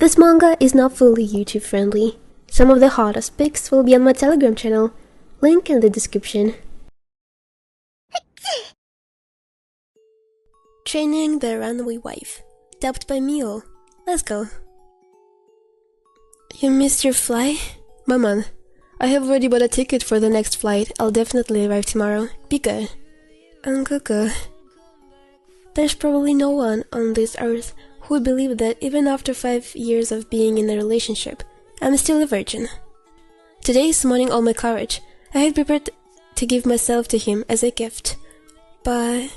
This manga is not fully YouTube friendly. Some of the hottest pics will be on my Telegram channel, link in the description. Training the Runaway Wife, dubbed by Mio. Let's go. You missed your flight? Maman, I have already bought a ticket for the next flight. I'll definitely arrive tomorrow. Be good. Anguka. There's probably no one on this earth who would believe that even after 5 years of being in a relationship, I'm still a virgin. Today, summoning all my courage, I had prepared to give myself to him as a gift. But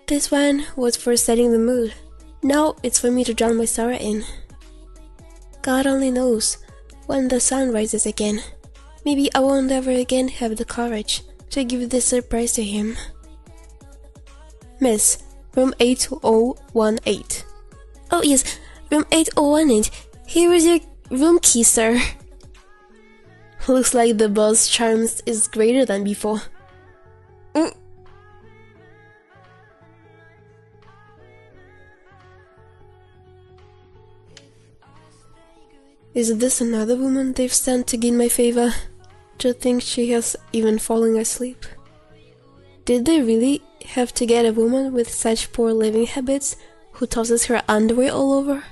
this one was for setting the mood. Now it's for me to drown my sorrow in. God only knows when the sun rises again. Maybe I won't ever again have the courage to give this surprise to him. Miss, room 8018. Oh yes, room 8018. Here is your room key, sir. Looks like the boss' charms is greater than before. Is this another woman they've sent to gain my favor? To think she has even fallen asleep. Did they really have to get a woman with such poor living habits who tosses her underwear all over?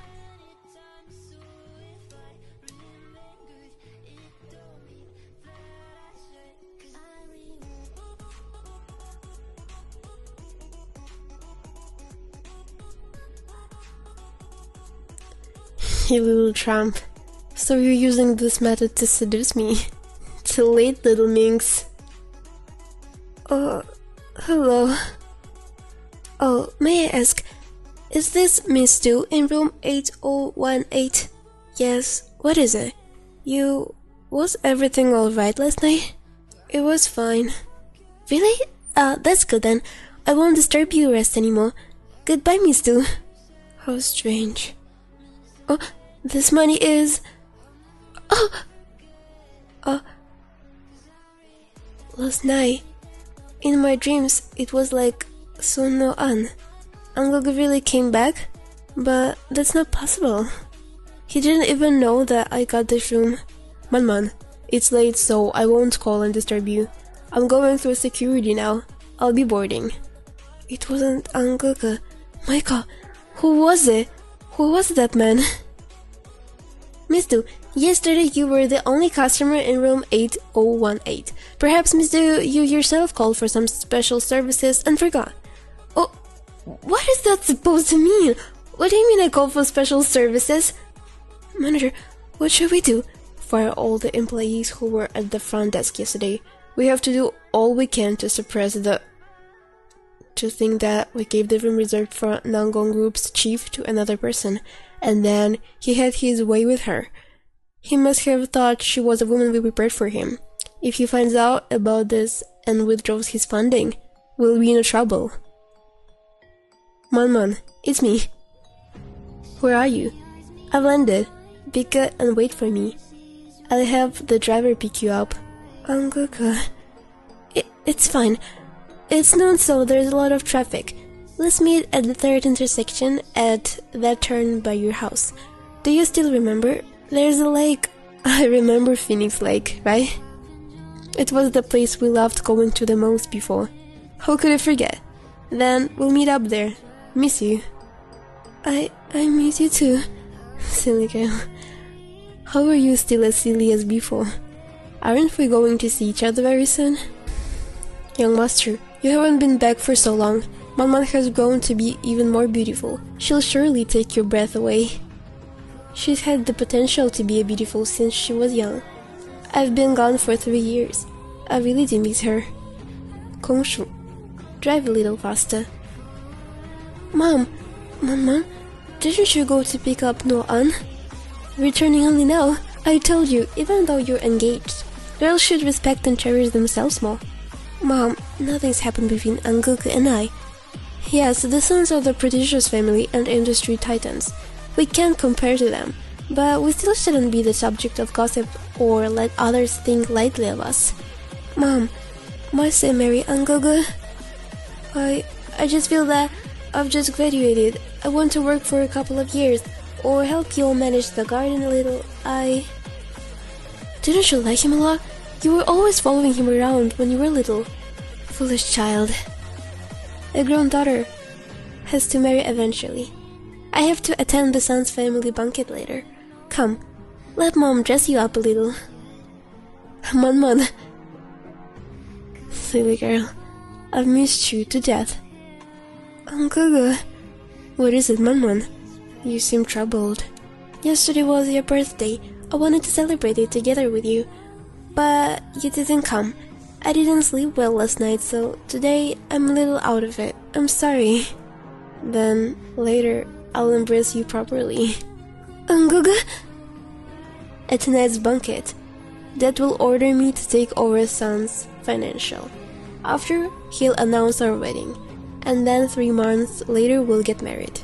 You little tramp. So you're using this method to seduce me. Too late, little minx. Hello. Oh, may I ask, is this Miss Du in room 8018? Yes, what is it? Was everything alright last night? It was fine. Really? That's good then. I won't disturb you rest anymore. Goodbye, Miss Du. How strange. Oh, this money is... Last night, in my dreams, it was like Sun no An. Uncle really came back, but that's not possible. He didn't even know that I got this room. Man, it's late, so I won't call and disturb you. I'm going through security now. I'll be boarding. It wasn't Anguka. My god, who was it? Who was that man? Miss Du, yesterday you were the only customer in room 8018. Perhaps, Miss Du, you yourself called for some special services and forgot. Oh, what is that supposed to mean? What do you mean I called for special services? Manager, what should we do? Fire all the employees who were at the front desk yesterday. We have to do all we can to suppress the... To think that we gave the room reserved for Nangong Group's chief to another person, and then he had his way with her. He must have thought she was a woman we prepared for him. If he finds out about this and withdraws his funding, we'll be in trouble. Man, it's me. Where are you? I've landed. Be good and wait for me. I'll have the driver pick you up. Anguka. It's fine. It's noon, so there's a lot of traffic. Let's meet at the third intersection at that turn by your house. Do you still remember? There's a lake. I remember Phoenix Lake, right? It was the place we loved going to the most before. How could I forget? Then we'll meet up there. Miss you. I miss you too. Silly girl. How are you still as silly as before? Aren't we going to see each other very soon? Young master, you haven't been back for so long. Maman has grown to be even more beautiful. She'll surely take your breath away. She's had the potential to be beautiful since she was young. I've been gone for 3 years. I really do miss her. Kongshu, drive a little faster. Mom, didn't you go to pick up No-an? Returning only now. I told you, even though you're engaged, girls should respect and cherish themselves more. Mom, nothing's happened between Anguka and I. Yes, the sons of the prodigious family and industry titans. We can't compare to them, but we still shouldn't be the subject of gossip or let others think lightly of us. Mom, must I marry Anguka? I just feel that I've just graduated. I want to work for a couple of years, or help you all manage the garden a little. Didn't you like him a lot? You were always following him around when you were little. Foolish child. A grown daughter has to marry eventually. I have to attend the son's family banquet later. Come, let mom dress you up a little. Man. Silly girl, I've missed you to death. Uncle, what is it, Man? You seem troubled. Yesterday was your birthday. I wanted to celebrate it together with you, but you didn't come. I didn't sleep well last night, so today I'm a little out of it. I'm sorry. Then, later, I'll embrace you properly. Uncle? At tonight's banquet, Dad will order me to take over son's financial. After, he'll announce our wedding, and then 3 months later we'll get married.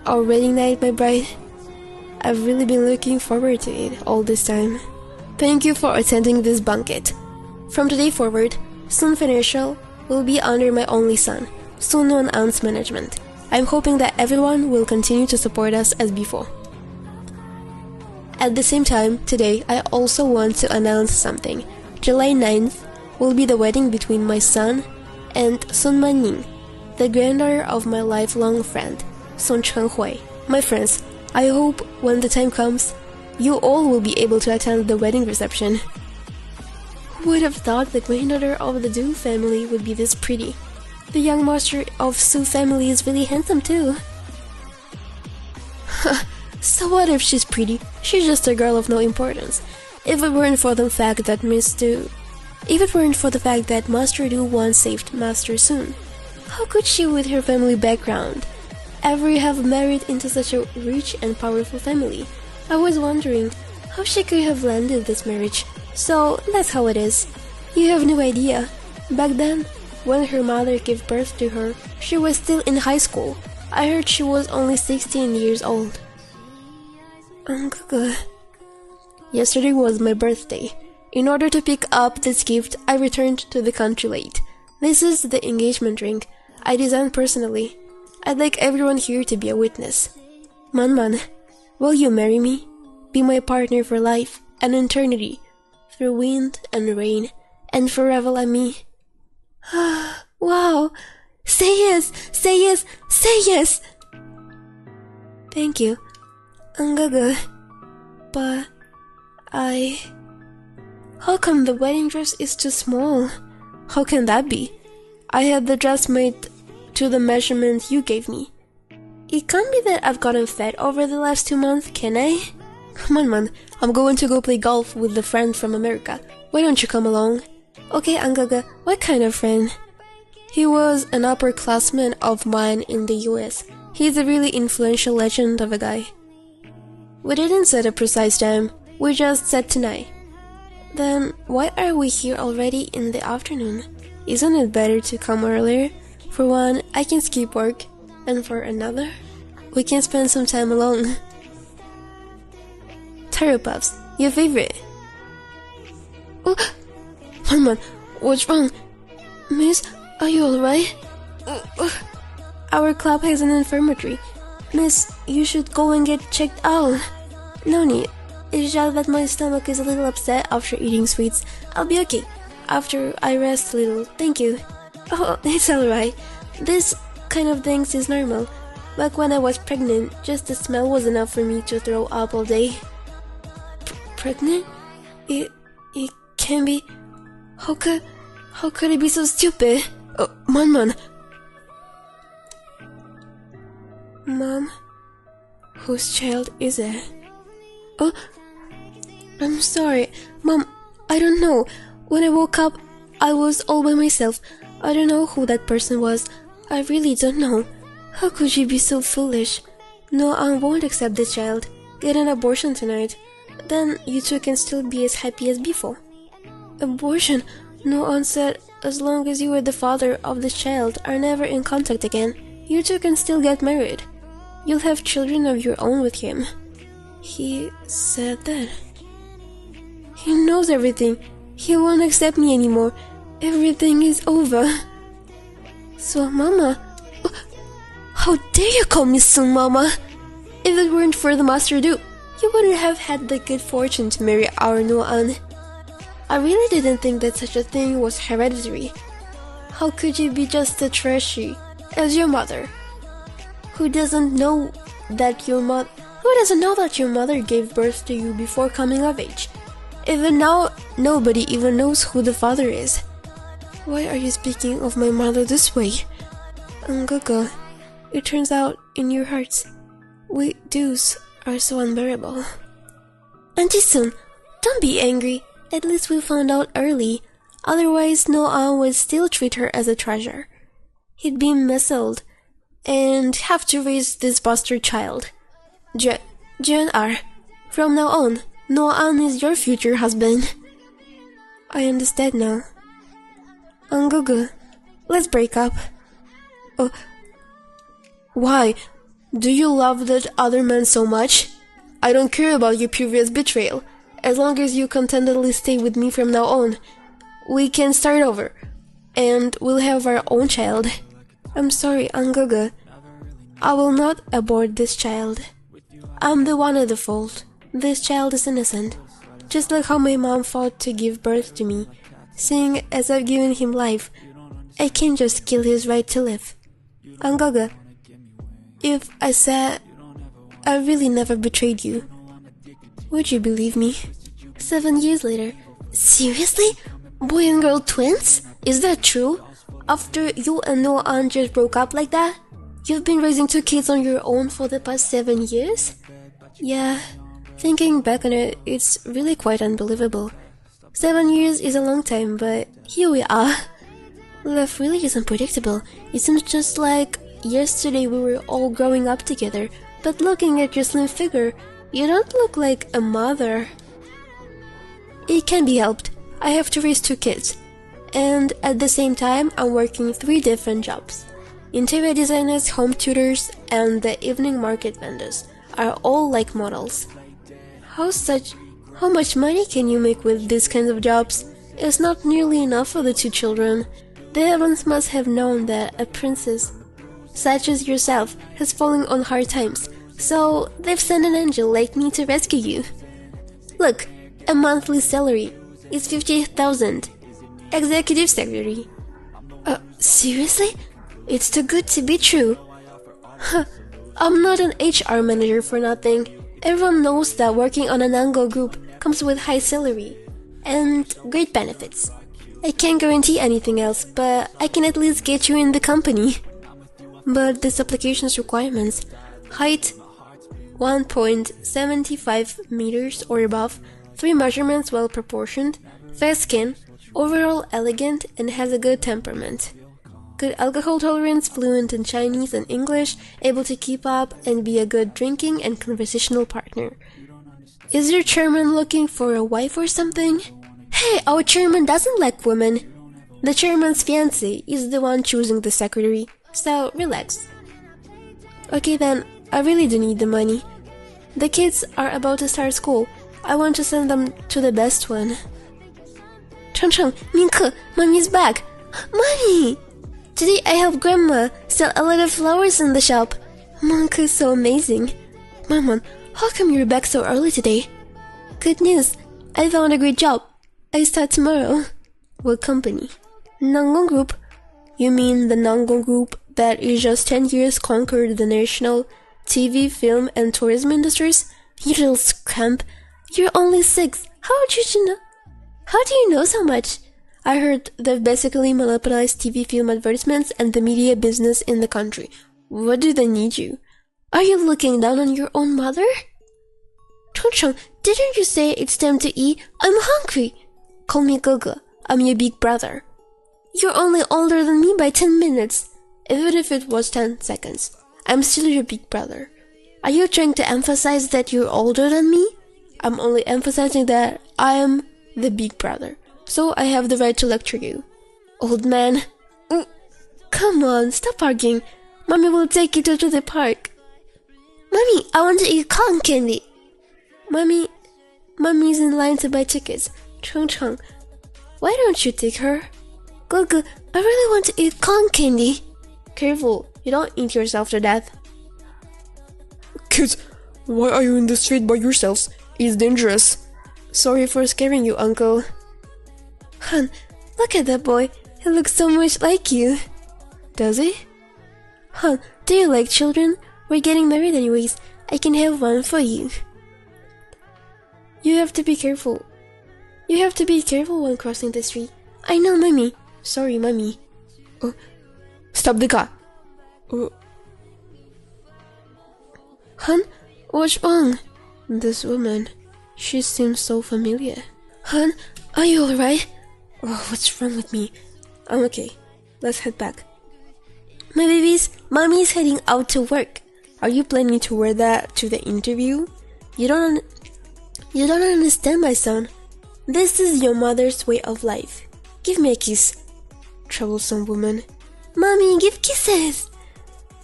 Our wedding night, my bride. I've really been looking forward to it all this time. Thank you for attending this banquet. From today forward, Sun Financial will be under my only son, Sun Non Aunt's management. I'm hoping that everyone will continue to support us as before. At the same time, today I also want to announce something. July 9th will be the wedding between my son and Sun Manning, the granddaughter of my lifelong friend, Sun Chenhui. My friends, I hope when the time comes, you all will be able to attend the wedding reception. Who would have thought the granddaughter of the Du family would be this pretty? The young master of Su family is really handsome too. So what if she's pretty? She's just a girl of no importance. If it weren't for the fact that Master Du once saved Master Sun, how could she with her family background ever have married into such a rich and powerful family? I was wondering how she could have landed this marriage. So that's how it is. You have no idea. Back then, when her mother gave birth to her, she was still in high school. I heard she was only 16 years old. Uncle, yesterday was my birthday. In order to pick up this gift, I returned to the country late. This is the engagement ring I designed personally. I'd like everyone here to be a witness. Man, will you marry me? Be my partner for life and eternity, through wind and rain, and forever like me. Wow! Say yes! Say yes! Say yes! Thank you, Ungaga. But how come the wedding dress is too small? How can that be? I had the dress made to the measurement you gave me. It can't be that I've gotten fat over the last 2 months, can I? Come on, man. I'm going to go play golf with a friend from America. Why don't you come along? Okay, Angaga, what kind of friend? He was an upperclassman of mine in the US. He's a really influential legend of a guy. We didn't set a precise time. We just said tonight. Then why are we here already in the afternoon? Isn't it better to come earlier? For one, I can skip work, and for another, we can spend some time alone. Taro Puffs, your favorite. Oh, man, what's wrong? Miss, are you alright? Our club has an infirmary. Miss, you should go and get checked out. No need. It's just that my stomach is a little upset after eating sweets. I'll be okay after I rest a little. Thank you. Oh, it's alright. This kind of things is normal. Back when I was pregnant, just the smell was enough for me to throw up all day. Pregnant? It can be. How could it be so stupid? Oh, man. Mom, whose child is it? Oh, I'm sorry, Mom. I don't know. When I woke up, I was all by myself. I don't know who that person was. I really don't know. How could you be so foolish? No, I won't accept the child. Get an abortion tonight. Then you two can still be as happy as before. Abortion? No, Aunt said, as long as you and the father of the child are never in contact again, you two can still get married. You'll have children of your own with him. He said that. He knows everything. He won't accept me anymore. Everything is over. So, Mama, How dare you call me Sun Mama? If it weren't for the Master Dub, you wouldn't have had the good fortune to marry our Noan. I really didn't think that such a thing was hereditary. How could you be just as trashy as your mother? Who doesn't know that your mother gave birth to you before coming of age? Even now, nobody even knows who the father is. Why are you speaking of my mother this way? Ngogo, it turns out in your hearts, we Dubs are so unbearable. Auntie Sun, don't be angry. At least we found out early. Otherwise, Noah would still treat her as a treasure. He'd be misled and have to raise this bastard child. Jun-R, from now on, Noah is your future husband. I understand now. Ngogo, let's break up. Oh, why? Do you love that other man so much? I don't care about your previous betrayal. As long as you contentedly stay with me from now on, we can start over, and we'll have our own child. I'm sorry, Ngogo. I will not abort this child. I'm the one at the fault. This child is innocent. Just like how my mom fought to give birth to me. Seeing as I've given him life, I can't just kill his right to live. Ngogo, if I said I really never betrayed you, would you believe me? 7 years later. Seriously? Boy and girl twins? Is that true? After you and Noah just broke up like that? You've been raising 2 kids on your own for the past 7 years? Yeah, thinking back on it, it's really quite unbelievable. 7 years is a long time, but here we are. Life really is unpredictable. It seems just like yesterday we were all growing up together, but looking at your slim figure, you don't look like a mother. It can be helped. I have to raise 2 kids. And at the same time, I'm working 3 different jobs. Interior designers, home tutors, and the evening market vendors are all like models. How much money can you make with these kinds of jobs? It's not nearly enough for the 2 children. The heavens must have known that a princess such as yourself has fallen on hard times. So, they've sent an angel like me to rescue you. Look, a monthly salary is 50,000. Executive secretary. Seriously? It's too good to be true. I'm not an HR manager for nothing. Everyone knows that working on an Ango group comes with high salary and great benefits. I can't guarantee anything else, but I can at least get you in the company. But this application's requirements: height 1.75 meters or above, 3 measurements well proportioned, fair skin, overall elegant, and has a good temperament. Good alcohol tolerance, fluent in Chinese and English, able to keep up and be a good drinking and conversational partner. Is your chairman looking for a wife or something? Hey, our chairman doesn't like women. The chairman's fiancé is the one choosing the secretary, so relax. Okay then, I really do need the money. The kids are about to start school. I want to send them to the best one. Cheng, Minke, Mommy's back. Mommy! Today I helped Grandma sell a lot of flowers in the shop. Minke is so amazing. Maman, how come you're back so early today? Good news, I found a great job. I start tomorrow. What company? Nangon Group. You mean the Nangon Group that in just 10 years conquered the national TV, film, and tourism industries? You little scamp. You're only 6. How do you know so much? I heard they've basically monopolized TV, film advertisements and the media business in the country. What do they need you? Are you looking down on your own mother? Cheng, didn't you say it's time to eat? I'm hungry. Call me Gogo. I'm your big brother. You're only older than me by 10 minutes. Even if it was 10 seconds. I'm still your big brother. Are you trying to emphasize that you're older than me? I'm only emphasizing that I am the big brother. So I have the right to lecture you. Old man. Come on, stop arguing. Mommy will take you to the park. Mommy, I want to eat cotton candy. Mommy's in line to buy tickets. Cheng, why don't you take her? Gogo, I really want to eat cotton candy. Careful, You don't eat yourself to death. Kids, why are you in the street by yourselves? It's dangerous. Sorry for scaring you, Uncle. Hun, look at that boy. He looks so much like you. Does he? Hun, do you like children? We're getting married anyways. I can have one for you. You have to be careful. You have to be careful when crossing the street. I know, Mommy. Sorry, Mommy. Oh, stop the car. Oh. Hun, what's wrong? This woman, she seems so familiar. Hun, are you alright? Oh, what's wrong with me? I'm okay. Let's head back. My babies, Mommy's heading out to work. Are you planning to wear that to the interview? You don't understand, my son. This is your mother's way of life. Give me a kiss. Troublesome woman. Mommy, give kisses.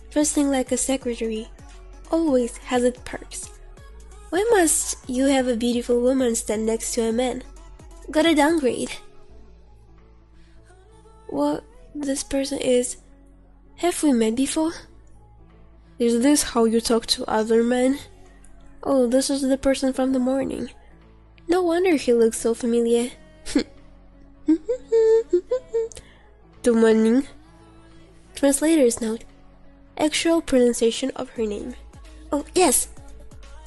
Dressing like a secretary always has its perks. Why must you have a beautiful woman stand next to a man? Gotta downgrade. What this person is? Have we met before? Is this how you talk to other men? Oh, this is the person from the morning. No wonder he looks so familiar. Good morning. Translator's note. Actual pronunciation of her name. Oh, yes.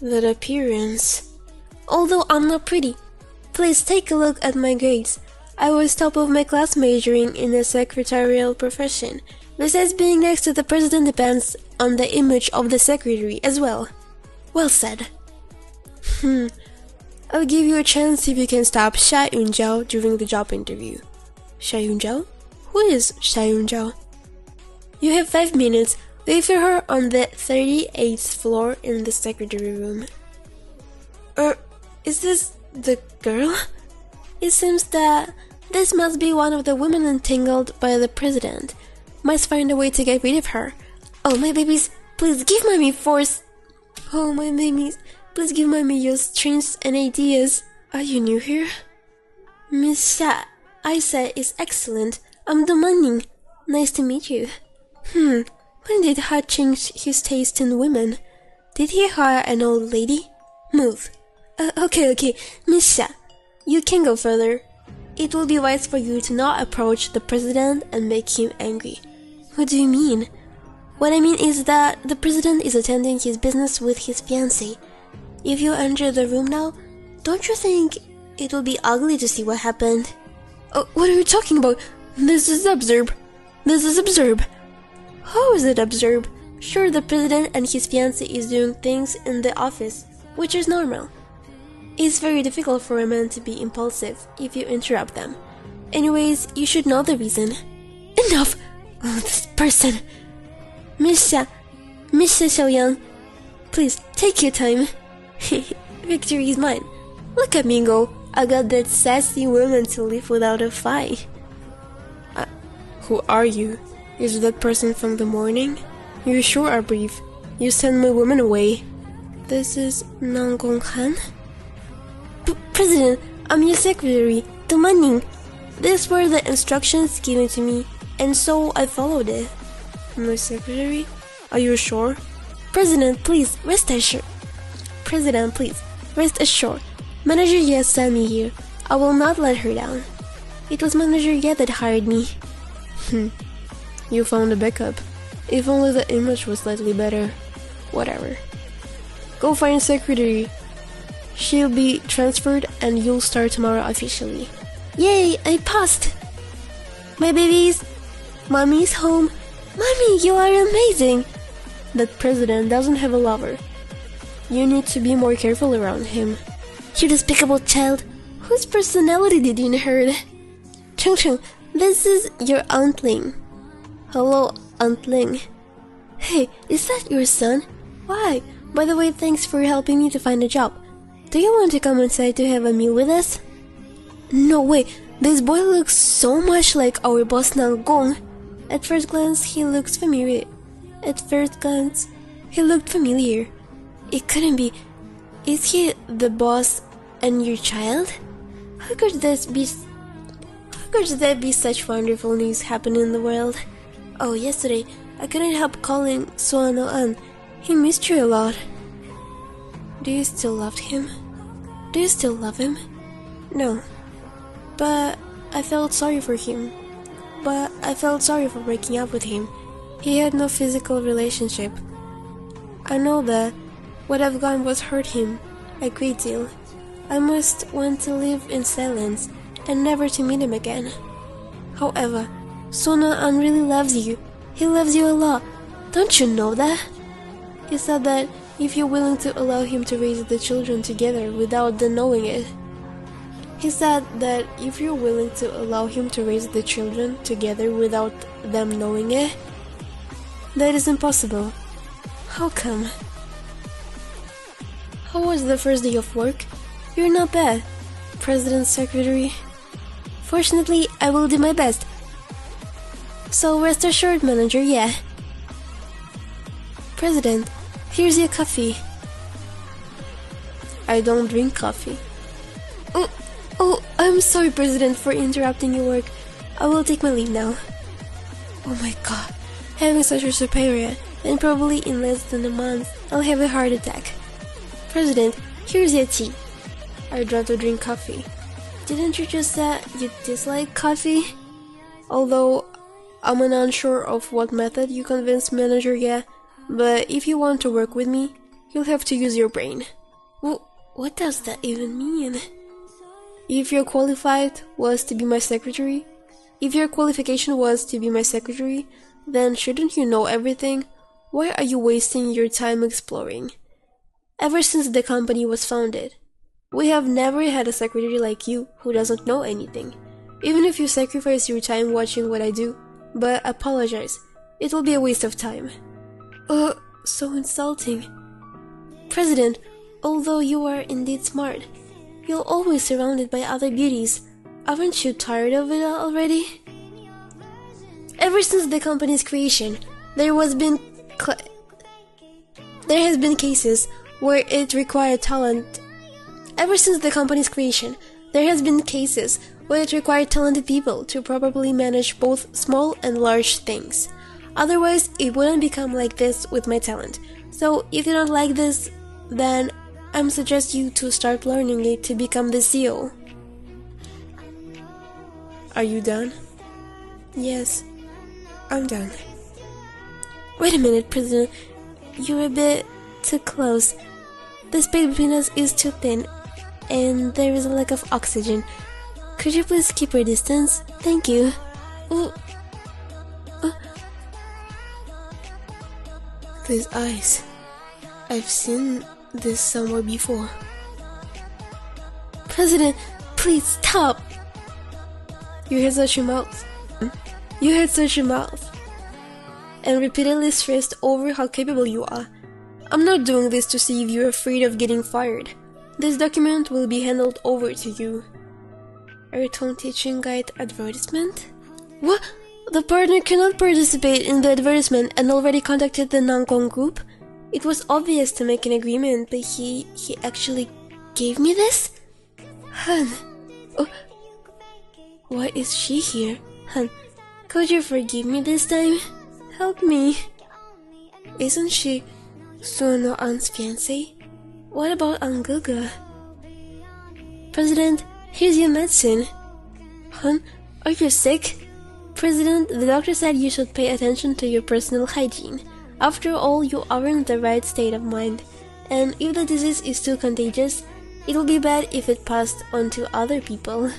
That appearance. Although I'm not pretty, please take a look at my grades. I was top of my class majoring in a secretarial profession. Besides, being next to the president depends on the image of the secretary as well. Well said. I'll give you a chance if you can stop Sha Yunjiao during the job interview. Sha Yunjiao? Who is Sha Yunjiao? You have 5 minutes. Wait for her on the 38th floor in the secretary room. Is this the girl? It seems that this must be one of the women entangled by the president. Must find a way to get rid of her. Oh, my babies, please give Mommy force. Oh, my babies, please give Mommy your strengths and ideas. Are you new here? Miss Sha, I said is excellent. I'm demanding. Nice to meet you. When did Ha change his taste in women? Did he hire an old lady? Move. Okay, Miss Sha, you can go further. It will be wise for you to not approach the president and make him angry. What do you mean? What I mean is that the president is attending his business with his fiancée. If you enter the room now, don't you think it will be ugly to see what happened? Oh, what are you talking about? This is absurd. How is it absurd? Sure, the president and his fiancée is doing things in the office, which is normal. It's very difficult for a man to be impulsive if you interrupt them. Anyways, you should know the reason. Enough! Oh, this person! Miss Xiaoyang, please, take your time. Victory is mine. Look at me go. I got that sassy woman to live without a fight. Who are you? Is that person from the morning? You sure are brief. You sent my woman away. This is Nang Gonghan? President, I'm your secretary, demanding. These were the instructions given to me, and so I followed it. My secretary? Are you sure? President, please, rest assured. Manager Ye sent me here. I will not let her down. It was Manager Ye that hired me. You found a backup. If only the image was slightly better. Whatever. Go find secretary. She'll be transferred and you'll start tomorrow officially. Yay, I passed! My babies, Mommy's home. Mommy, you are amazing! That president doesn't have a lover. You need to be more careful around him. You despicable child. Whose personality did you inherit? Chung, this is your Aunt Ling. Hello, Aunt Ling. Hey, is that your son? Why? By the way, thanks for helping me to find a job. Do you want to come inside to have a meal with us? No way, this boy looks so much like our boss Nang Gong. At first glance, he looked familiar. It couldn't be. Is he the boss and your child? How could there be such wonderful news happen in the world? Oh, yesterday, I couldn't help calling Suano-an. He missed you a lot. Do you still love him? Do you still love him? No. But I felt sorry for him. But I felt sorry for breaking up with him. He had no physical relationship. I know that what I've done was hurt him a great deal. I must want to live in silence and never to meet him again. However, Suano-an really loves you. He loves you a lot. Don't you know that? He said that if you're willing to allow him to raise the children together without them knowing it. He said that if you're willing to allow him to raise the children together without them knowing it, that is impossible. How come? How was the first day of work? You're not bad, President's secretary. Fortunately, I will do my best. So rest assured, manager, yeah. President, here's your coffee. I don't drink coffee. Oh, I'm sorry, President, for interrupting your work. I will take my leave now. Oh my god, having such a superior, and probably in less than a month, I'll have a heart attack. President, here's your tea. I'd rather drink coffee. Didn't you just say you dislike coffee? Although, I'm unsure of what method you convinced manager yet, but if you want to work with me, you'll have to use your brain. Well, what does that even mean? If your qualified was to be my secretary, if your qualification was to be my secretary, then shouldn't you know everything? Why are you wasting your time exploring? Ever since the company was founded, we have never had a secretary like you who doesn't know anything. Even if you sacrifice your time watching what I do, but apologize, it will be a waste of time. So insulting. President, although you are indeed smart, you're always surrounded by other beauties. Aren't you tired of it already? Ever since the company's creation, there has been cases where it required talent. Ever since the company's creation, there has been cases where it required talented people to properly manage both small and large things. Otherwise, it wouldn't become like this with my talent. So, if you don't like this, then I suggest you to start learning it to become the CEO. Are you done? Yes, I'm done. Wait a minute, President. You're a bit too close. The space between us is too thin, and there is a lack of oxygen. Could you please keep your distance? Thank you. These eyes. I've seen this somewhere before. President, please stop! You had such a mouth. You had such a mouth. And repeatedly stressed over how capable you are. I'm not doing this to see if you're afraid of getting fired. This document will be handed over to you. A tone teaching guide advertisement? What? The partner cannot participate in the advertisement and already contacted the non-con group? It was obvious to make an agreement, but he actually gave me this? Hun. Why is she here? Hun, could you forgive me this time? Help me. Isn't she Suano-an's fiancé? What about Anguga? President, here's your medicine. Hun, are you sick? President, the doctor said you should pay attention to your personal hygiene. After all, you are in the right state of mind. And if the disease is too contagious, it will be bad if it passed on to other people.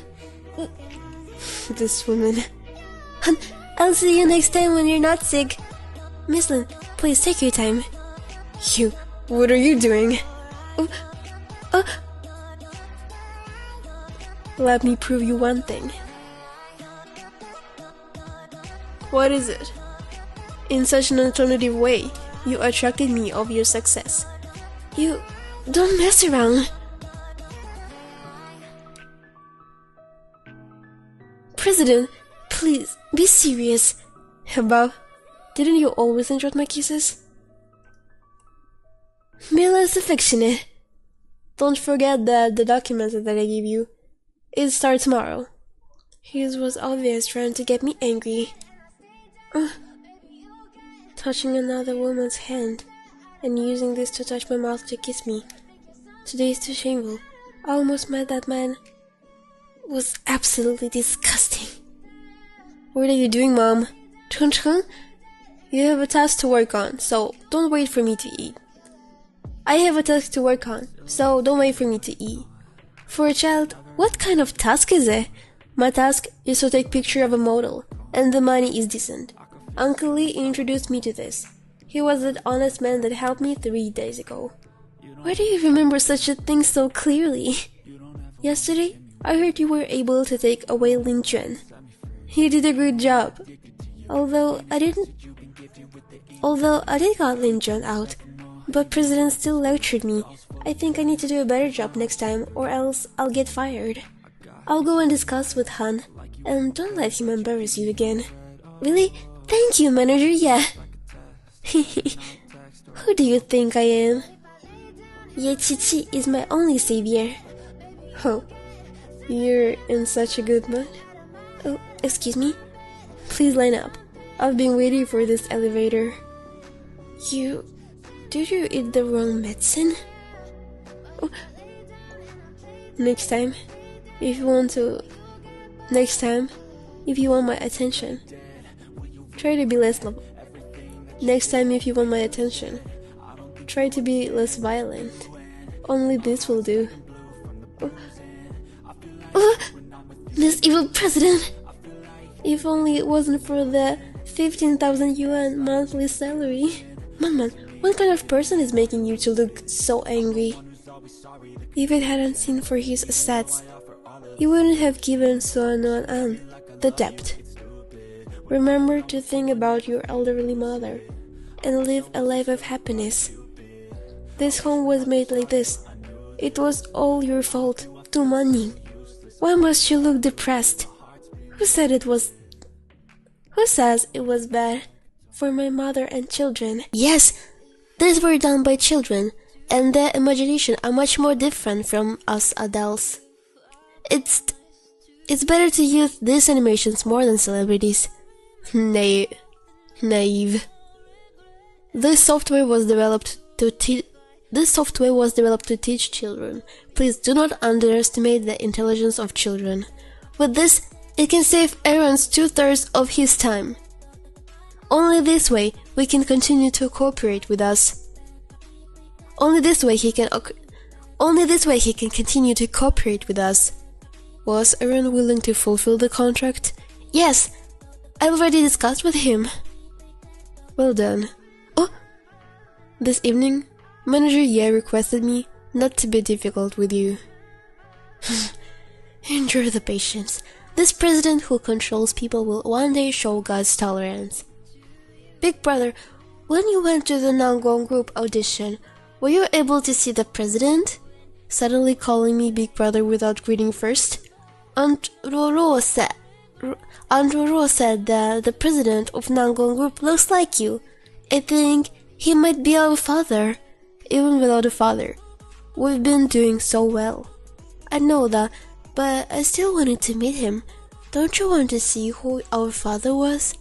This woman. Hun, I'll see you next time when you're not sick. Miss Lin, please take your time. You, what are you doing? Let me prove you one thing. What is it? In such an alternative way, you attracted me of your success. You don't mess around. President, please be serious. About, didn't you always enjoy my kisses? Mila's affectionate. Don't forget that the document that I gave you, it starts tomorrow. His was obvious trying to get me angry. touching another woman's hand, and using this to touch my mouth to kiss me. Today is too shameful. I almost met that man. It was absolutely disgusting. What are you doing, Mom? Cheng Cheng? You have a task to work on, so don't wait for me to eat. I have a task to work on, so don't wait for me to eat. For a child, what kind of task is it? My task is to take picture of a model, and the money is decent. Uncle Lee introduced me to this. He was that honest man that helped me 3 days ago. Why do you remember such a thing so clearly? Yesterday, I heard you were able to take away Lin Juan. He did a great job. Although I did got Lin Juan out, but President still lectured me. I think I need to do a better job next time, or else I'll get fired. I'll go and discuss with Han, and don't let him embarrass you again. Really? Thank you, manager, yeah. Who do you think I am? Ye Qiqi is my only savior. Oh, you're in such a good mood. Oh, excuse me? Please line up. I've been waiting for this elevator. Did you eat the wrong medicine? Oh. Next time, if you want my attention, try to be less Next time, if you want my attention, try to be less violent. Only this will do. This evil president! If only it wasn't for the 15,000 yuan monthly salary. Man, what kind of person is making you to look so angry? If it hadn't been for his assets, he wouldn't have given Suanuan An the debt. Remember to think about your elderly mother and live a life of happiness. This home was made like this. It was all your fault, Tu Manning. Why must you look depressed? Who says it was bad for my mother and children? Yes, these were done by children, and their imagination are much more different from us adults. It's better to use these animations more than celebrities. Naive. This software was developed to teach children. Please do not underestimate the intelligence of children. With this, it can save Aaron's 2/3 of his time. Only this way we can continue to cooperate with us. Only this way he can continue to cooperate with us. Was Aaron willing to fulfill the contract? Yes, I've already discussed with him. Well done. Oh, this evening, Manager Ye requested me not to be difficult with you. Endure the patience. This president who controls people will one day show God's tolerance. Big brother, when you went to the Nangong Group audition, were you able to see the president? Suddenly calling me big brother without greeting first? Aunt Roro said that the president of Nangong Group looks like you. I think he might be our father. Even without a father, we've been doing so well. I know that, but I still wanted to meet him. Don't you want to see who our father was?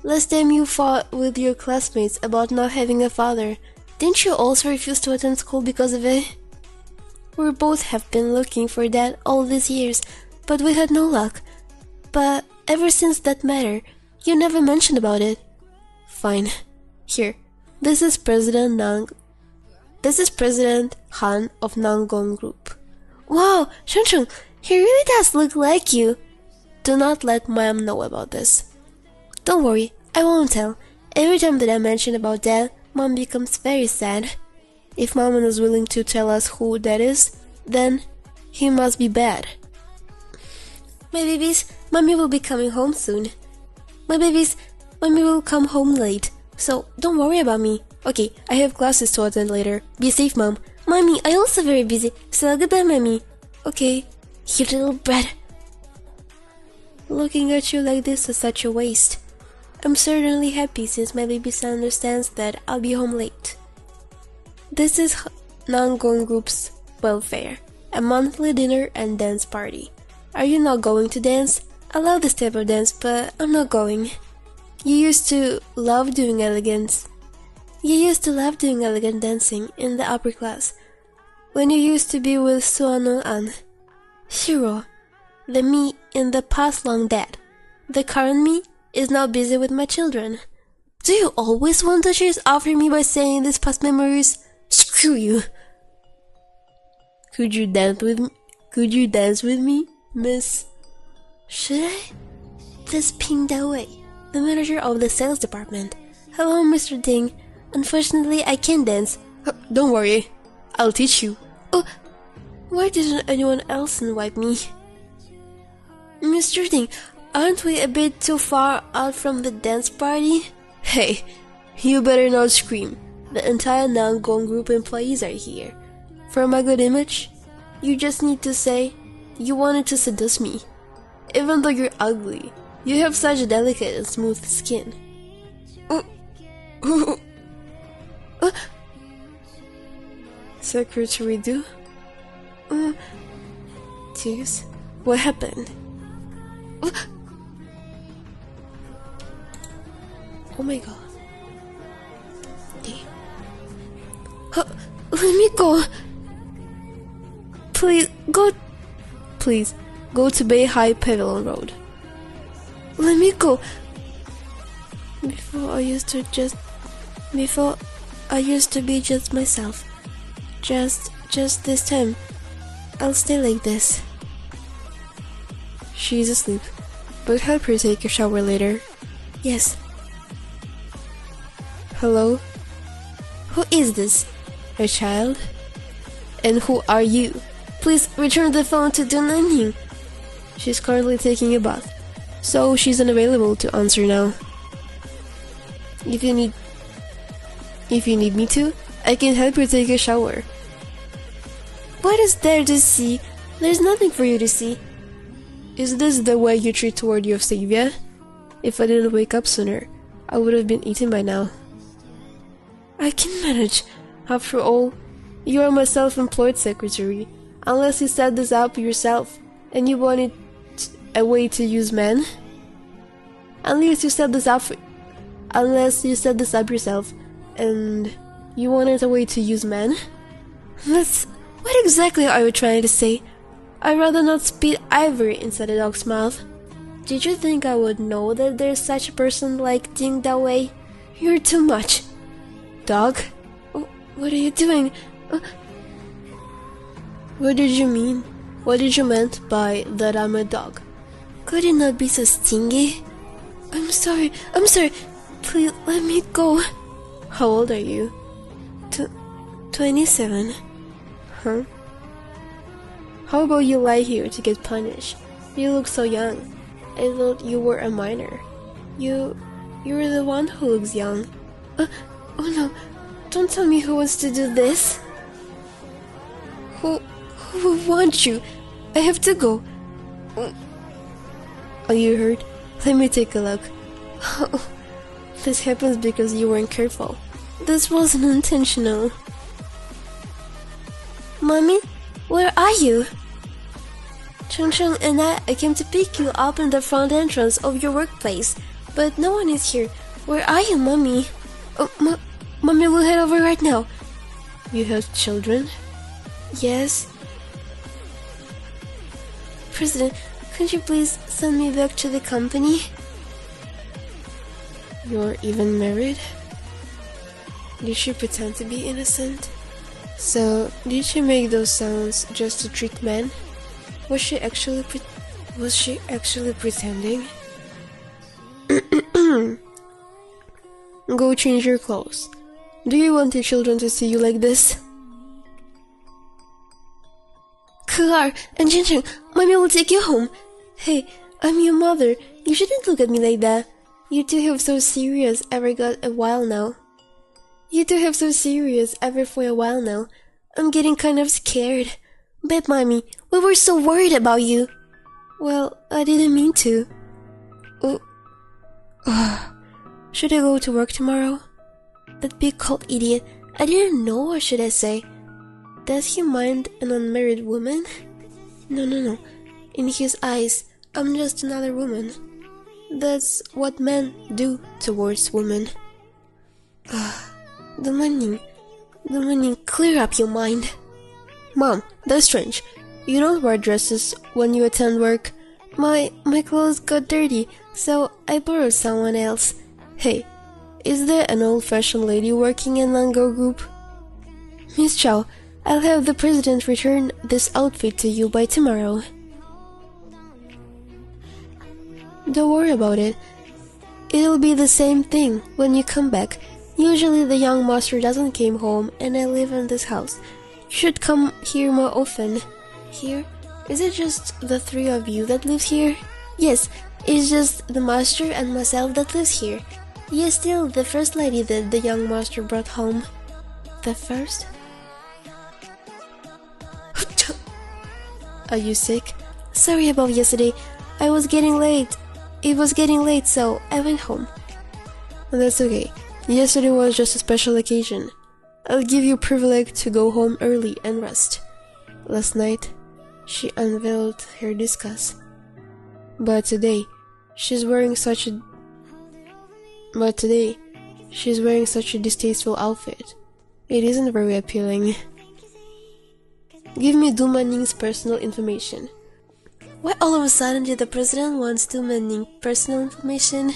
Last time you fought with your classmates about not having a father, didn't you also refuse to attend school because of it? We both have been looking for that all these years, but we had no luck. But ever since that matter, you never mentioned about it. Fine. Here, this is President Han of Nangong Group. Wow, Shunshun, he really does look like you. Do not let Mom know about this. Don't worry, I won't tell. Every time that I mention about that, Mom becomes very sad. If Mom is willing to tell us who that is, then he must be bad. My babies, Mommy will be coming home soon. My babies, Mommy will come home late, so don't worry about me. Okay, I have classes to attend later. Be safe, Mom. Mommy, I'm also very busy, so goodbye, Mommy. Okay, you little brat. Looking at you like this is such a waste. I'm certainly happy since my baby son understands that I'll be home late. This is Nangong Group's welfare, a monthly dinner and dance party. Are you not going to dance? I love this type of dance, but I'm not going. You used to love doing elegance. You used to love doing elegant dancing in the upper class, when you used to be with Suano-an. Shiro, the me in the past long dead. The current me is now busy with my children. Do you always want to chase after me by saying these past memories? Screw you. Could you dance with me, miss? Should I? This pinged away, the manager of the sales department. Hello, Mr. Ding. Unfortunately, I can't dance. Don't worry, I'll teach you. Oh, why didn't anyone else invite me? Mr. Ding, aren't we a bit too far out from the dance party? Hey, you better not scream. The entire non-gong group employees are here. For my good image, you just need to say you wanted to seduce me. Even though you're ugly, you have such a delicate and smooth skin. Secretary do? Tears? What happened? Oh my god. Let me go. Please go to Bay High Pavilion Road. Let me go. Before I used to be just myself. Just this time, I'll stay like this. She's asleep, but help her take a shower later. Yes. Hello? Who is this? A child? And who are you? Please return the phone to Dunaning. She's currently taking a bath, so she's unavailable to answer now. If you need me to, I can help you take a shower. What is there to see? There's nothing for you to see. Is this the way you treat toward your savior? If I didn't wake up sooner, I would have been eaten by now. I can manage. After all, you are my self-employed secretary. Unless you set this up yourself, and you wanted a way to use men. Unless you set this up yourself, and you wanted a way to use men. What exactly are you trying to say? I'd rather not spit ivory inside a dog's mouth. Did you think I would know that there's such a person like Ding Dawei? You're too much. Dog? What are you doing? What did you mean? What did you mean by that I'm a dog? Could it not be so stingy? I'm sorry. Please let me go. How old are you? 27. Huh? How about you lie here to get punished? You look so young. I thought you were a minor. You're the one who looks young. Oh no, don't tell me who wants to do this. Who wants you? I have to go. Are you hurt? Let me take a look. This happens because you weren't careful. This wasn't intentional. Mommy, where are you? Cheng and I came to pick you up in the front entrance of your workplace, but no one is here. Where are you, Mommy? Mommy will head over right now. You have children? Yes. President, could you please send me back to the company? You're even married? Did she pretend to be innocent? So, did she make those sounds just to trick men? Was she actually pretending? Go change your clothes. Do you want your children to see you like this? Ke-er and Cheng, Mommy will take you home. Hey, I'm your mother. You shouldn't look at me like that. You two have so serious ever for a while now. I'm getting kind of scared. But Mommy, we were so worried about you. Well, I didn't mean to. Should I go to work tomorrow? That big cold idiot. I didn't know, what should I say? Does he mind an unmarried woman? No. In his eyes, I'm just another woman. That's what men do towards women. The money, clear up your mind. Mom, that's strange. You don't wear dresses when you attend work. My clothes got dirty, so I borrowed someone else. Hey, is there an old-fashioned lady working in Manga Group? Miss Chow, I'll have the president return this outfit to you by tomorrow. Don't worry about it. It'll be the same thing when you come back. Usually the young master doesn't came home and I live in this house. You should come here more often. Here? Is it just the three of you that live here? Yes, it's just the master and myself that lives here. You're still the first lady that the young master brought home. The first? Are you sick? Sorry about yesterday. I was getting late. It was getting late, so I went home. That's okay. Yesterday was just a special occasion. I'll give you privilege to go home early and rest. Last night, she unveiled her disgust. But today, she's wearing such a distasteful outfit. It isn't very appealing. Give me Du Manning's personal information. Why all of a sudden did the president want Du Manning personal information?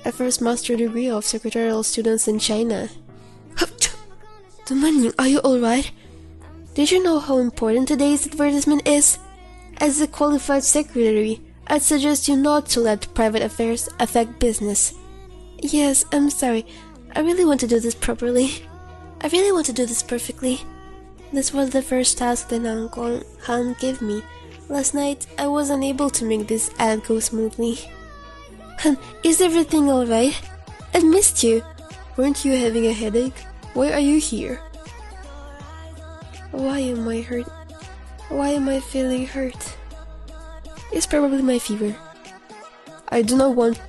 A first master degree of secretarial students in China. Du Manning, are you alright? Did you know how important today's advertisement is? As a qualified secretary, I'd suggest you not to let private affairs affect business. Yes, I'm sorry. I really want to do this properly. I really want to do this perfectly. This was the first task that Uncle Han gave me. Last night, I was unable to make this ad go smoothly. Han, is everything alright? I missed you. Weren't you having a headache? Why are you here? Why am I hurt? Why am I feeling hurt? It's probably my fever. I do not want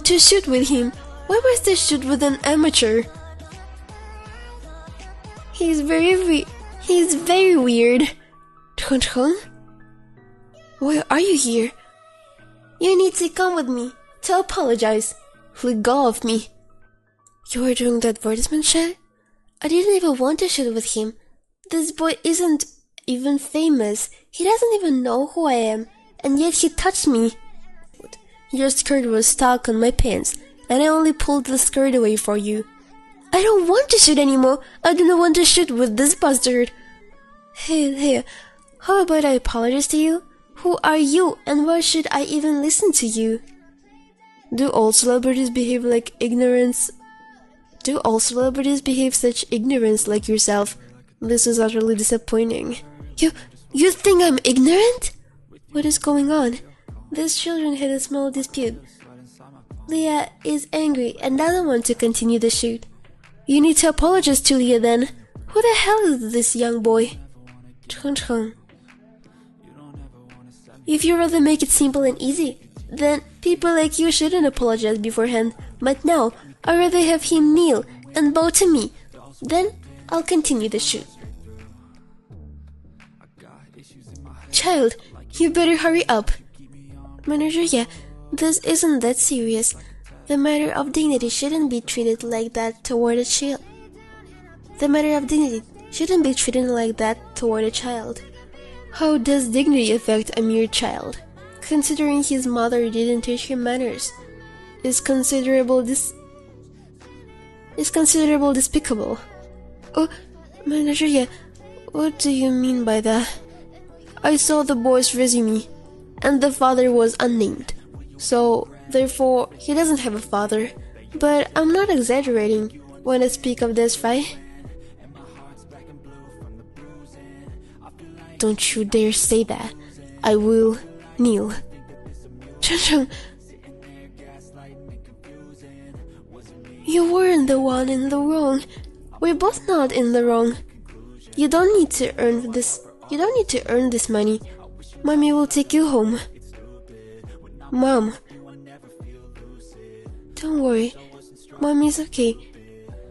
to shoot with him. Why must I shoot with an amateur? He's very weird. Chong? Why are you here? You need to come with me to apologize. Let go of me. You are doing the advertisement shot? I didn't even want to shoot with him. This boy isn't even famous. He doesn't even know who I am, and yet he touched me. Your skirt was stuck on my pants, and I only pulled the skirt away for you. I don't want to shoot anymore. I do not want to shoot with this bastard. Hey, how about I apologize to you? Who are you, and why should I even listen to you? Do all celebrities behave such ignorance like yourself? This is utterly disappointing. You think I'm ignorant? What is going on? These children had a small dispute. Leah is angry and doesn't want to continue the shoot. You need to apologize to Leah then. Who the hell is this young boy? Chong. If you rather make it simple and easy, then people like you shouldn't apologize beforehand. But now, I'd rather have him kneel and bow to me. Then, I'll continue the shoot. Child, you better hurry up. Manager, yeah, this isn't that serious. The matter of dignity shouldn't be treated like that toward a child. How does dignity affect a mere child? Considering his mother didn't teach him manners, is considerable despicable. Oh, Manager, yeah, what do you mean by that? I saw the boy's resume, and the father was unnamed. So, therefore, he doesn't have a father. But I'm not exaggerating when I speak of this, right? Don't you dare say that. I will kneel. Chun-chun, you weren't the one in the wrong. We're both not in the wrong. You don't need to earn this money. Mommy will take you home. Mom. Don't worry. Mommy's okay.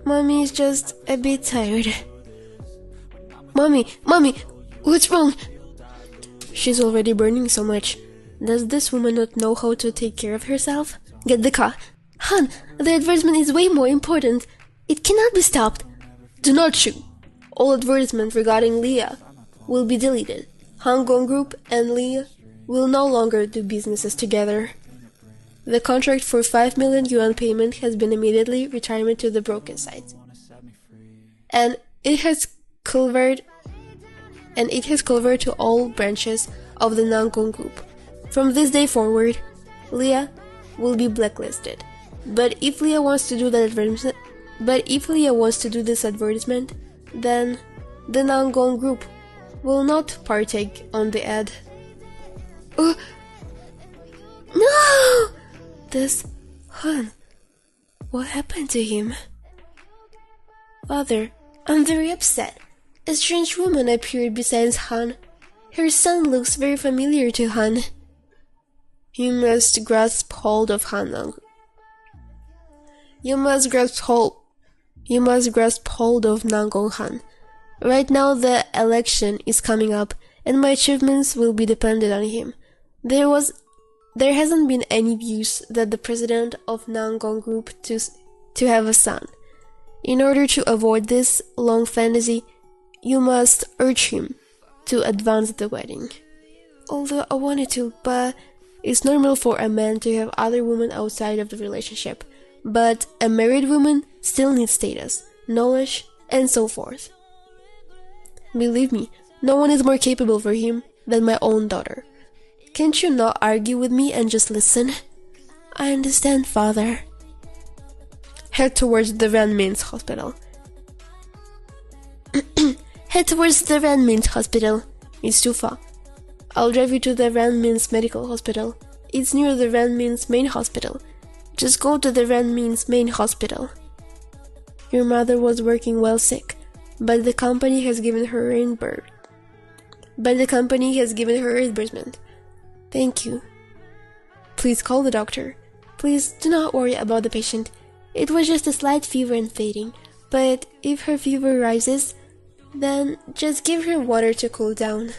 Mommy is just a bit tired. Mommy, what's wrong? She's already burning so much. Does this woman not know how to take care of herself? Get the car. Han, the advertisement is way more important. It cannot be stopped. Do not shoot. All advertisements regarding Leah will be deleted. Hong Kong Group and Leah will no longer do businesses together. The contract for 5 million yuan payment has been immediately returned to the broken site. And it has covered to all branches of the Nangong Group. From this day forward, Leah will be blacklisted. But if Leah wants to do this advertisement, then the Nangong Group will not partake on the ad. No! This Han, what happened to him? Father, I'm very upset. A strange woman appeared besides Han. Her son looks very familiar to Han. You must grasp hold of Han. You must grasp hold of Nangong Han. Right now the election is coming up, and my achievements will be dependent on him. There hasn't been any views that the president of Nangong Group to have a son. In order to avoid this long fantasy, you must urge him to advance the wedding. Although I wanted to, but it's normal for a man to have other women outside of the relationship. But a married woman still needs status, knowledge, and so forth. Believe me, no one is more capable for him than my own daughter. Can't you not argue with me and just listen? I understand, Father. Head towards the Renmin's hospital. Head towards the Renmin's hospital. It's too far. I'll drive you to the Renmin's medical hospital. It's near the Renmin's main hospital. Just go to the Renmin's main hospital. Your mother was working while sick, but the company has given her reimbursement. Thank you. Please call the doctor. Please do not worry about the patient. It was just a slight fever and fading, but if her fever rises, then just give her water to cool down.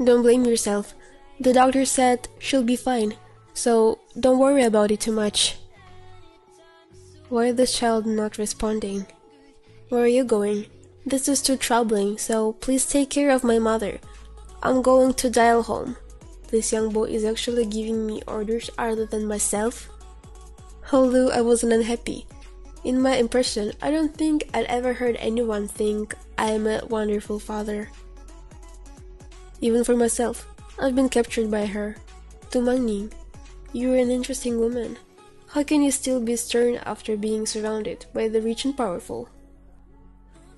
Don't blame yourself. The doctor said she'll be fine, so don't worry about it too much. Why is this child not responding? Where are you going? This is too troubling, so please take care of my mother. I'm going to dial home. This young boy is actually giving me orders other than myself. Although I wasn't unhappy. In my impression, I don't think I'd ever heard anyone think I am a wonderful father. Even for myself, I've been captured by her. Tu Mangning, you're an interesting woman. How can you still be stern after being surrounded by the rich and powerful?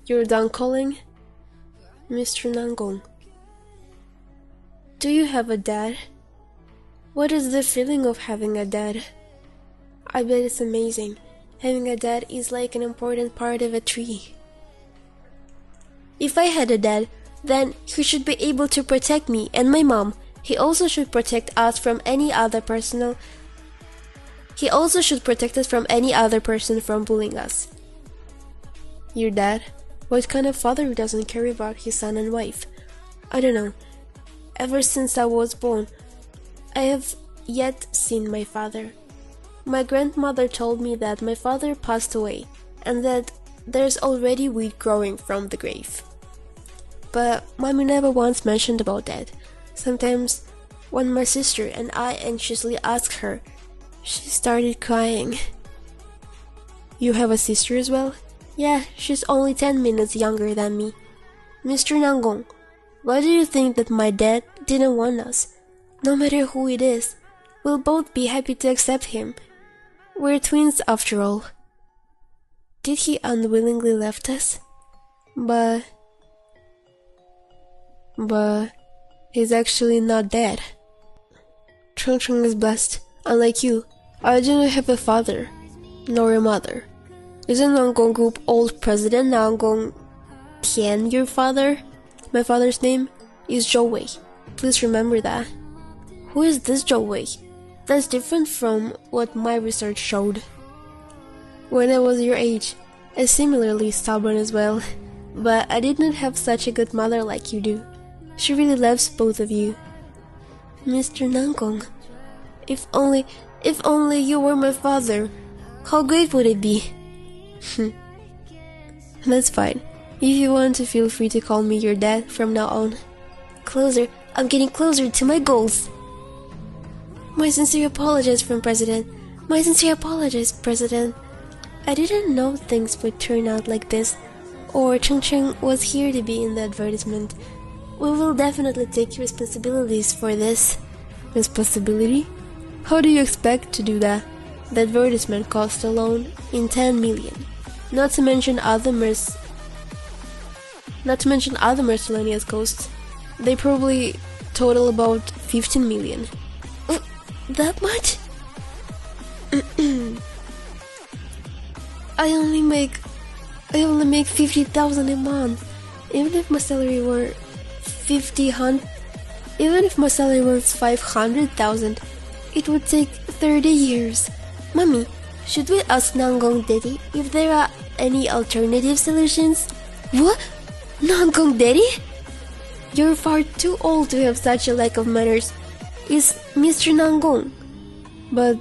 You're done calling? Mr. Nangong. Do you have a dad? What is the feeling of having a dad? I bet it's amazing. Having a dad is like an important part of a tree. If I had a dad, then he should be able to protect me and my mom. He also should protect us from any other person from bullying us. Your dad? What kind of father doesn't care about his son and wife? I don't know. Ever since I was born, I have yet seen my father. My grandmother told me that my father passed away and that there's already weed growing from the grave. But Mommy never once mentioned about that. Sometimes, when my sister and I anxiously asked her, she started crying. You have a sister as well? Yeah, she's only 10 minutes younger than me. Mr. Nangong, why do you think that my dad didn't want us? No matter who it is, we'll both be happy to accept him. We're twins after all. Did he unwillingly left us? But he's actually not dead. Chung Chung is blessed. Unlike you, I do not have a father, nor a mother. Isn't Nangong Group old president Nangong Tian your father? My father's name is Zhou Wei. Please remember that. Who is this Zhou Wei? That's different from what my research showed. When I was your age, I was similarly stubborn as well, but I did not have such a good mother like you do. She really loves both of you. Mr. Nangong, if only you were my father, how great would it be? That's fine. If you want to, feel free to call me your dad from now on. Closer, I'm getting closer to my goals. My sincere apologies, President. My sincere apologies, President. I didn't know things would turn out like this, or Cheng Cheng was here to be in the advertisement. We will definitely take responsibilities for this. Responsibility? How do you expect to do that? The advertisement cost alone in 10 million. Not to mention other miscellaneous costs. They probably total about 15 million. That much? I only make 50,000 a month. Even if my salary were 500,000, it would take 30 years. Mommy, should we ask Nangong Daddy if there are any alternative solutions? What? Nangong Daddy? You're far too old to have such a lack of manners. Is Mr. Nangong? But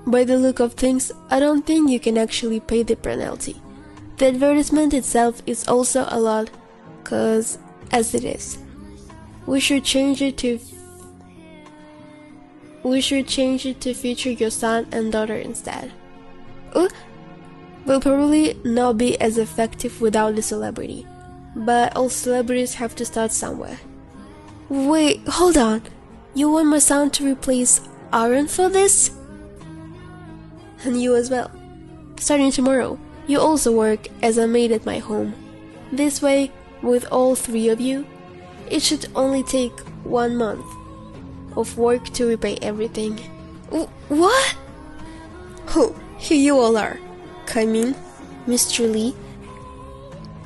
by the look of things, I don't think you can actually pay the penalty. The advertisement itself is also a lot, cause as it is. We should change it to feature your son and daughter instead. Will probably not be as effective without the celebrity, but all celebrities have to start somewhere. Wait, hold on. You want my son to replace Aaron for this? And you as well. Starting tomorrow, you also work as a maid at my home. This way, with all three of you, it should only take 1 month of work to repay everything. What? Oh, here you all are. Kaimin, Mr. Lee.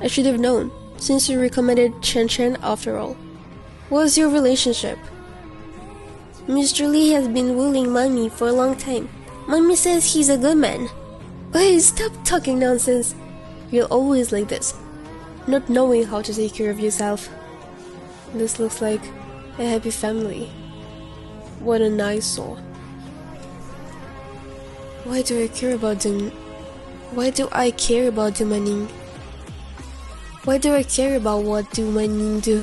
I should have known, since you recommended Chen Chen after all. What's your relationship? Mr. Lee has been wooing Mommy for a long time. Mommy says he's a good man. Hey, stop talking nonsense. You're always like this, not knowing how to take care of yourself. This looks like a happy family. What a nice soul. Why do I care about them? Why do I care about Dumaning? Why do I care about what Dumaning do?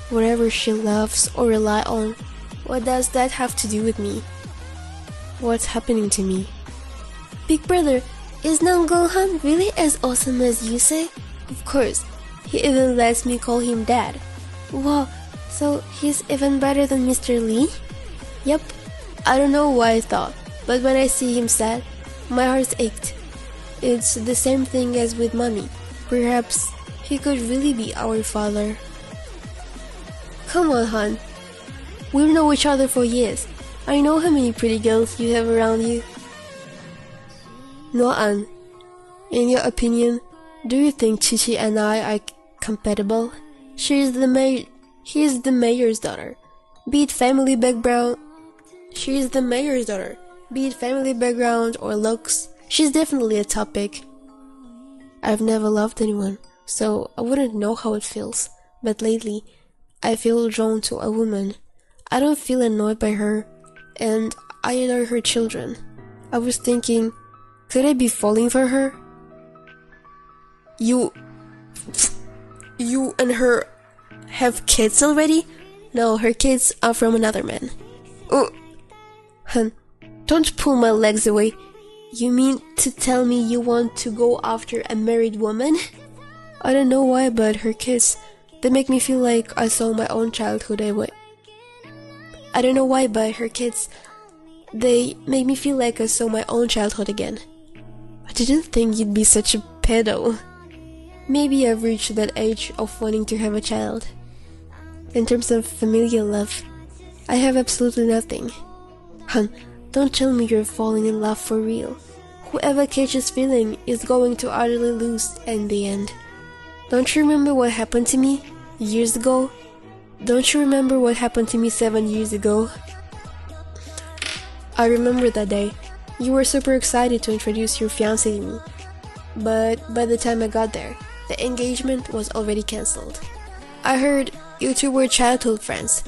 Whatever she loves or rely on, what does that have to do with me? What's happening to me? Big brother, is Nangong-han really as awesome as you say? Of course, he even lets me call him dad. Wow, so he's even better than Mr. Lee? Yep, I don't know why I thought, but when I see him sad, my heart ached. It's the same thing as with Mommy. Perhaps he could really be our father. Come on, Han. We've known each other for years. I know how many pretty girls you have around you. Noan, in your opinion, do you think Chichi and I are compatible? He is the mayor's daughter. Be it family background, she is the mayor's daughter. Be it family background or looks, she's definitely a topic. I've never loved anyone, so I wouldn't know how it feels. But lately, I feel drawn to a woman. I don't feel annoyed by her, and I adore her children. I was thinking, could I be falling for her? You and her have kids already? No, her kids are from another man. Oh, hun, don't pull my legs away. You mean to tell me you want to go after a married woman? I don't know why, but her kids, they make me feel like I saw my own childhood away. I don't know why, but her kids, they make me feel like I saw my own childhood again. I didn't think you'd be such a pedo. Maybe I've reached that age of wanting to have a child. In terms of familial love, I have absolutely nothing. Hun, don't tell me you're falling in love for real. Whoever catches feeling is going to utterly lose in the end. Don't you remember what happened to me years ago? Don't you remember what happened to me 7 years ago? I remember that day. You were super excited to introduce your fiancé to me. But by the time I got there, the engagement was already cancelled. I heard You two were childhood friends.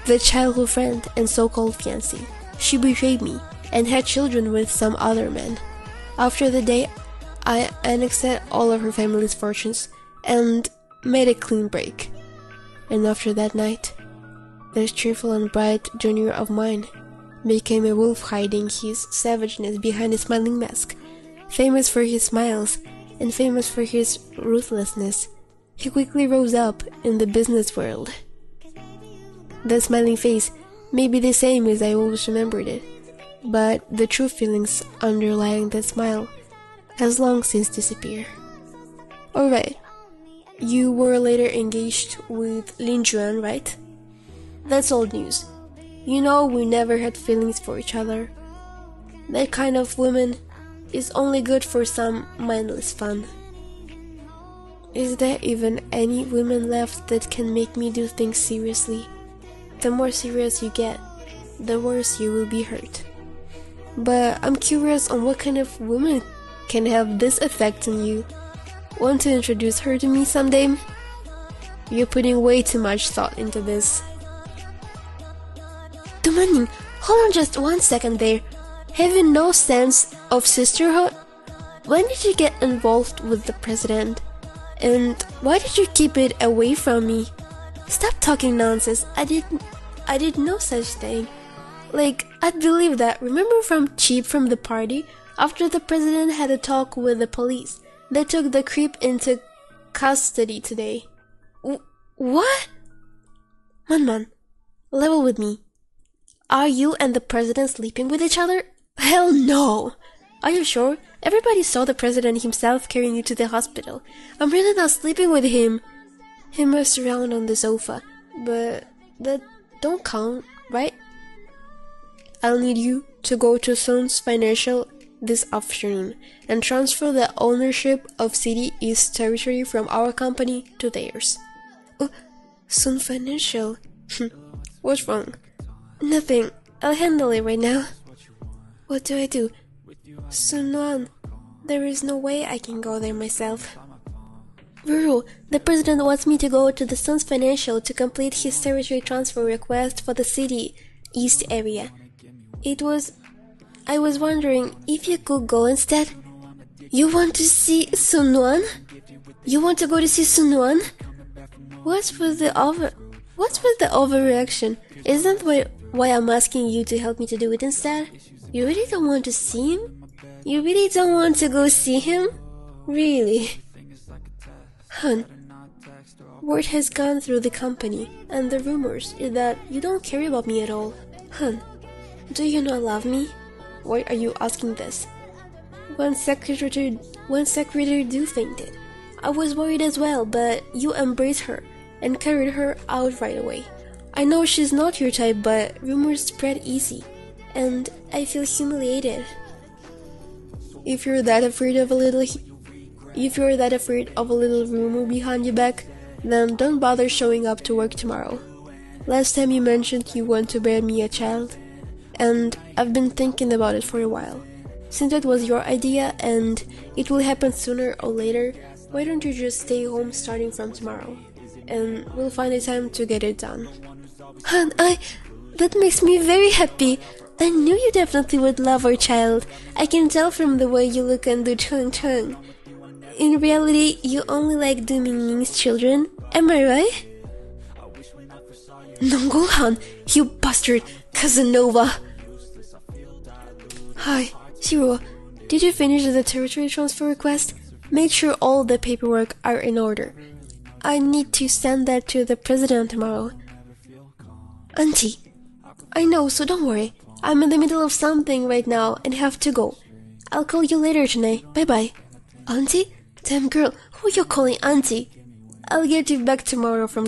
The childhood friend and so-called fiancé. She betrayed me and had children with some other man. After the day, I annexed all of her family's fortunes and made a clean break. And after that night, this cheerful and bright junior of mine became a wolf hiding his savageness behind a smiling mask. Famous for his smiles and famous for his ruthlessness, he quickly rose up in the business world. That smiling face may be the same as I always remembered it, but the true feelings underlying that smile has long since disappeared. Alright, you were later engaged with Lin Juan, right? That's old news. You know we never had feelings for each other. That kind of woman is only good for some mindless fun. Is there even any woman left that can make me do things seriously? The more serious you get, the worse you will be hurt. But I'm curious on what kind of woman can have this effect on you. Want to introduce her to me someday? You're putting way too much thought into this. Demanding, hold on just 1 second there. Have you no sense of sisterhood? When did you get involved with the president? And why did you keep it away from me? Stop talking nonsense. I did no such thing. Like, I'd believe that. Remember from Cheap from the party? After the president had a talk with the police, they took the creep into custody today. What? Man, level with me. Are you and the president sleeping with each other? Hell no! Are you sure? Everybody saw the president himself carrying you to the hospital. I'm really not sleeping with him. He messed around on the sofa, but that don't count, right? I'll need you to go to Sun's Financial this afternoon and transfer the ownership of City East territory from our company to theirs. Oh, Sun Financial? What's wrong? Nothing. I'll handle it right now. What do I do? Sunwan, there is no way I can go there myself. Ruru, the president wants me to go to the Sun's Financial to complete his territory transfer request for the City East area. I was wondering if you could go instead. You want to see Sunwan? You want to go to see Sunwan? What's with the overreaction? Isn't why I'm asking you to help me to do it instead? You really don't want to see him? You really don't want to go see him? Really? Hun, word has gone through the company, and the rumors is that you don't care about me at all. Hun, do you not love me? Why are you asking this? One secretary do fainted. I was worried as well, but you embraced her and carried her out right away. I know she's not your type, but rumors spread easy, and I feel humiliated. If you're that afraid of a little rumor behind your back, then don't bother showing up to work tomorrow. Last time you mentioned you want to bear me a child, and I've been thinking about it for a while. Since it was your idea and it will happen sooner or later, why don't you just stay home starting from tomorrow, and we'll find a time to get it done. Han, that makes me very happy. I knew you definitely would love our child. I can tell from the way you look and do chung. In reality, you only like do Ming's children. Am I right? Nongolhan, you bastard, Casanova. Hi, Shiro. Did you finish the territory transfer request? Make sure all the paperwork are in order. I need to send that to the president tomorrow. Auntie, I know, so don't worry. I'm in the middle of something right now and have to go. I'll call you later tonight. Bye-bye. Auntie? Damn girl, who you calling auntie? I'll get you back tomorrow for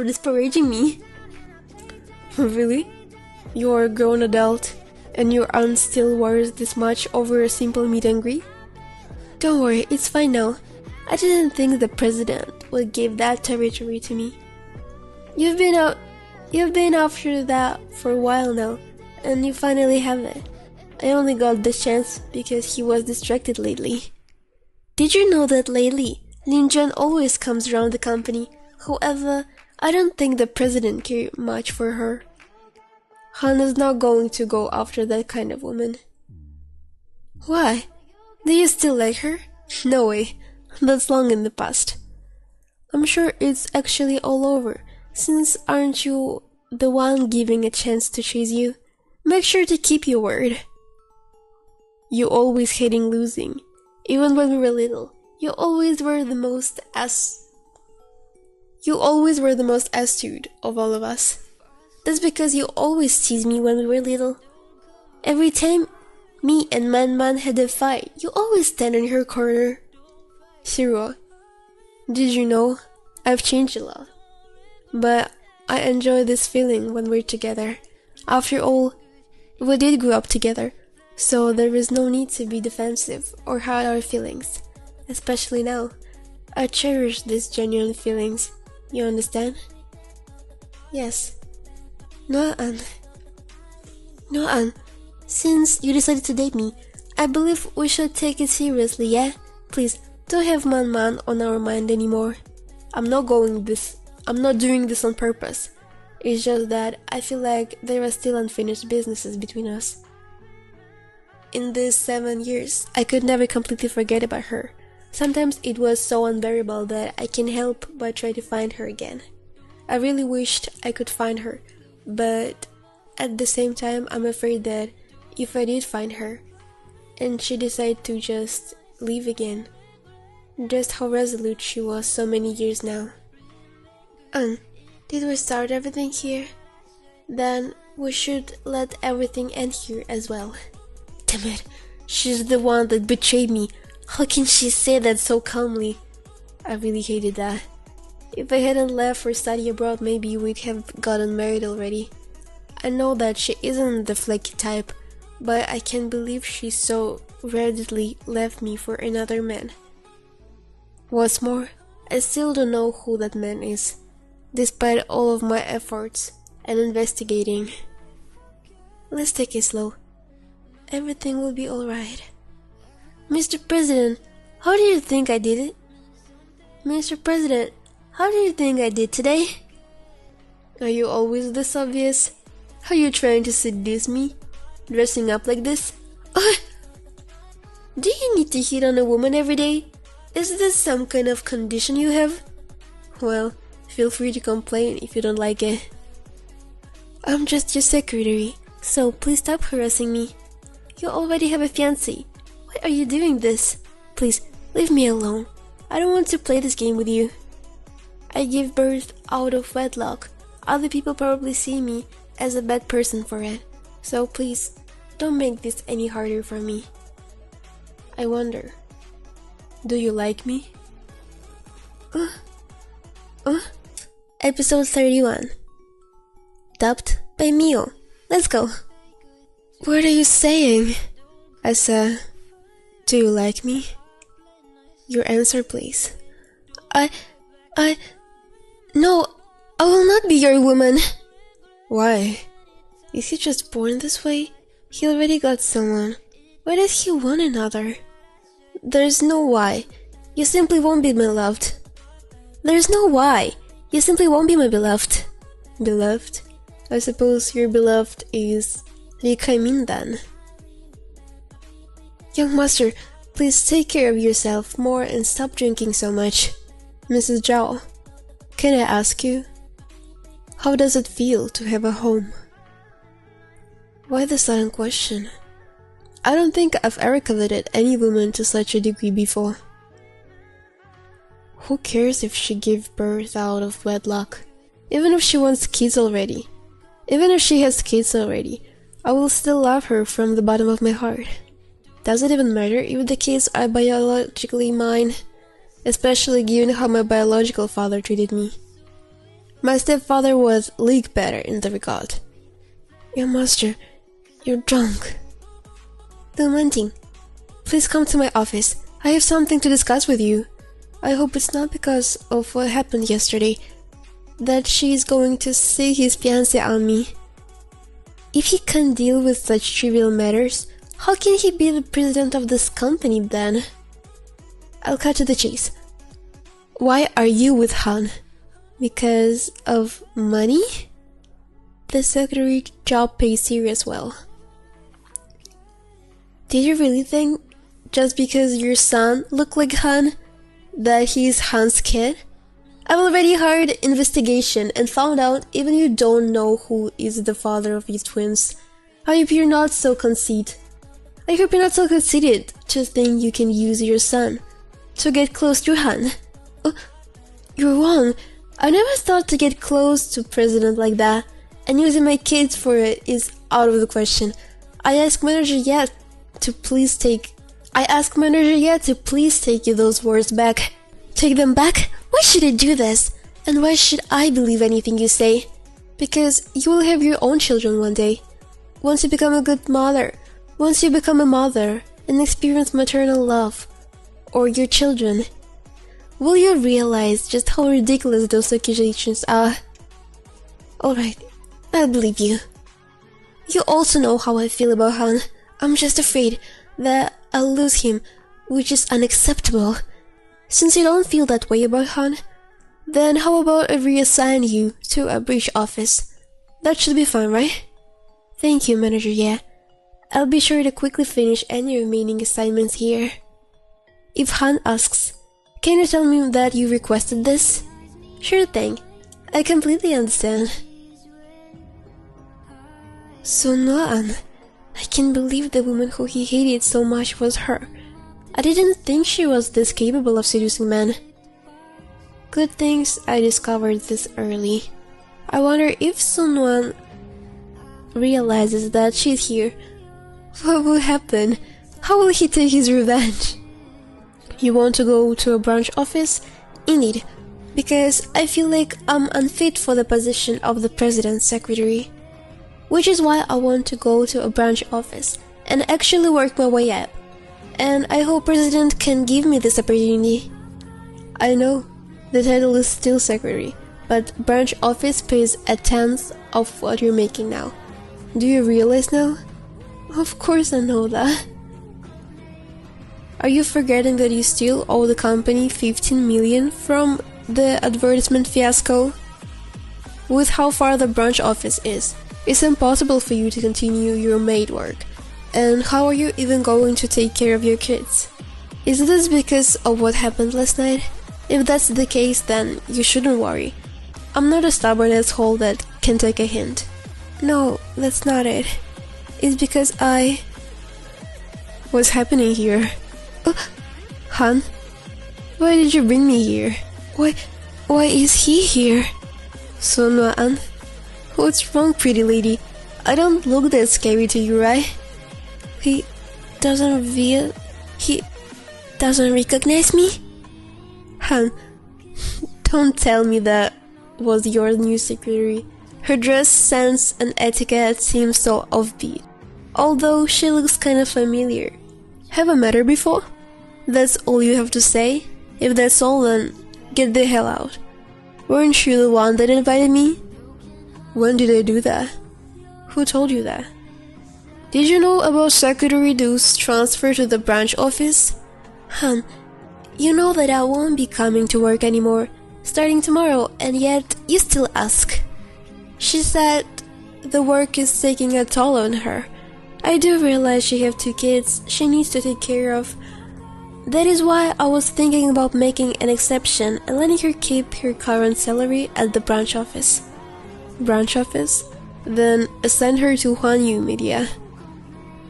disparaging me. Really? You're a grown adult, and your aunt still worries this much over a simple meet and greet? Don't worry, it's fine now. I didn't think the president would give that territory to me. You've been after that for a while now, and you finally have it. I only got this chance because he was distracted lately. Did you know that lately Lin Juan always comes around the company. However, I don't think the president cared much for her. Han is not going to go after that kind of woman. Why? Do you still like her? No way. That's long in the past. I'm sure it's actually all over, since aren't you the one giving a chance to chase you? Make sure to keep your word. You always hating losing. Even when we were little, you always were the most astute of all of us. That's because you always teased me when we were little. Every time me and Man had a fight, you always stand in her corner. Hiro, did you know? I've changed a lot. But I enjoy this feeling when we're together. After all, we did grow up together, so there is no need to be defensive or hide our feelings. Especially now. I cherish these genuine feelings. You understand? Yes. Noan, since you decided to date me, I believe we should take it seriously, yeah? Please, don't have Man on our mind anymore. I'm not doing this on purpose. It's just that I feel like there are still unfinished businesses between us. In these 7 years, I could never completely forget about her. Sometimes it was so unbearable that I can't help but try to find her again. I really wished I could find her, but at the same time I'm afraid that if I did find her, and she decided to just leave again, just how resolute she was so many years now. Did we start everything here? Then we should let everything end here as well. Damn it, she's the one that betrayed me. How can she say that so calmly? I really hated that. If I hadn't left for study abroad, maybe we'd have gotten married already. I know that she isn't the flaky type, but I can't believe she so readily left me for another man. What's more, I still don't know who that man is, despite all of my efforts and investigating. Let's take it slow. Everything will be alright. Mr. President, how do you think I did it? Mr. President, how do you think I did today? Are you always this obvious? Are you trying to seduce me? Dressing up like this? Do you need to hit on a woman every day? Is this some kind of condition you have? Well, feel free to complain if you don't like it. I'm just your secretary, so please stop harassing me. You already have a fiancé. Why are you doing this? Please, leave me alone. I don't want to play this game with you. I gave birth out of wedlock. Other people probably see me as a bad person for it. So please, don't make this any harder for me. I wonder, do you like me? Episode 31. Dubbed by Mio. Let's go. What are you saying? I said, do you like me? Your answer, please. No, I will not be your woman. Why? Is he just born this way? He already got someone. Why does he want another? There's no why. You simply won't be my beloved. There's no why. You simply won't be my beloved. Beloved? I suppose your beloved is Rikaimin then. Young master, please take care of yourself more and stop drinking so much. Mrs. Zhao, can I ask you? How does it feel to have a home? Why the sudden question? I don't think I've ever coveted any woman to such a degree before. Who cares if she gave birth out of wedlock? Even if she wants kids already. Even if she has kids already, I will still love her from the bottom of my heart. Does it even matter if the kids are biologically mine? Especially given how my biological father treated me. My stepfather was league better in the regard. Your master, you're drunk. Dumanting, please come to my office. I have something to discuss with you. I hope it's not because of what happened yesterday that she is going to see his fiancé on me. If he can't deal with such trivial matters, how can he be the president of this company then? I'll cut to the chase. Why are you with Han? Because of money? The secretary job pays serious well. Did you really think, just because your son looked like Han, that he's Han's kid? I've already hired investigation and found out even you don't know who is the father of these twins. I hope you're not so conceited. I hope you're not so conceited to think you can use your son to get close to Han. Oh, you're wrong. I never thought to get close to president like that, and using my kids for it is out of the question. I asked manager Yet to please take you those words back. Take them back? Why should I do this? And why should I believe anything you say? Because you will have your own children one day. Once you become a good mother, once you become a mother and experience maternal love, or your children, will you realize just how ridiculous those accusations are? Alright, I'll believe you. You also know how I feel about Han. I'm just afraid that I'll lose him, which is unacceptable. Since you don't feel that way about Han, then how about I reassign you to a bridge office? That should be fine, right? Thank you, manager, yeah. I'll be sure to quickly finish any remaining assignments here. If Han asks, can you tell me that you requested this? Sure thing. I completely understand. Sun-Wan. I can't believe the woman who he hated so much was her. I didn't think she was this capable of seducing men. Good things I discovered this early. I wonder if Sun-Wan realizes that she's here. What will happen? How will he take his revenge? You want to go to a branch office? Indeed, because I feel like I'm unfit for the position of the president's secretary. Which is why I want to go to a branch office and actually work my way up. And I hope President can give me this opportunity. I know, the title is still secretary, but branch office pays a tenth of what you're making now. Do you realize now? Of course I know that. Are you forgetting that you still owe the company 15 million from the advertisement fiasco? With how far the branch office is, it's impossible for you to continue your maid work. And how are you even going to take care of your kids? Is this because of what happened last night? If that's the case, then you shouldn't worry. I'm not a stubborn asshole that can take a hint. No, that's not it. It's because What's happening here? Han? Why did you bring me here? Why is he here? Sun-Wan? What's wrong, pretty lady? I don't look that scary to you, right? He doesn't recognize me? Han, don't tell me that was your new secretary. Her dress sense and etiquette seem so offbeat, although she looks kind of familiar. Have I met her before? That's all you have to say? If that's all, then get the hell out. Weren't you the one that invited me? When did I do that? Who told you that? Did you know about Secretary Du's transfer to the branch office? Han, you know that I won't be coming to work anymore, starting tomorrow, and yet you still ask. She said the work is taking a toll on her. I do realize she has 2 kids she needs to take care of. That is why I was thinking about making an exception and letting her keep her current salary at the branch office. Branch office? Then send her to Huanyu Media.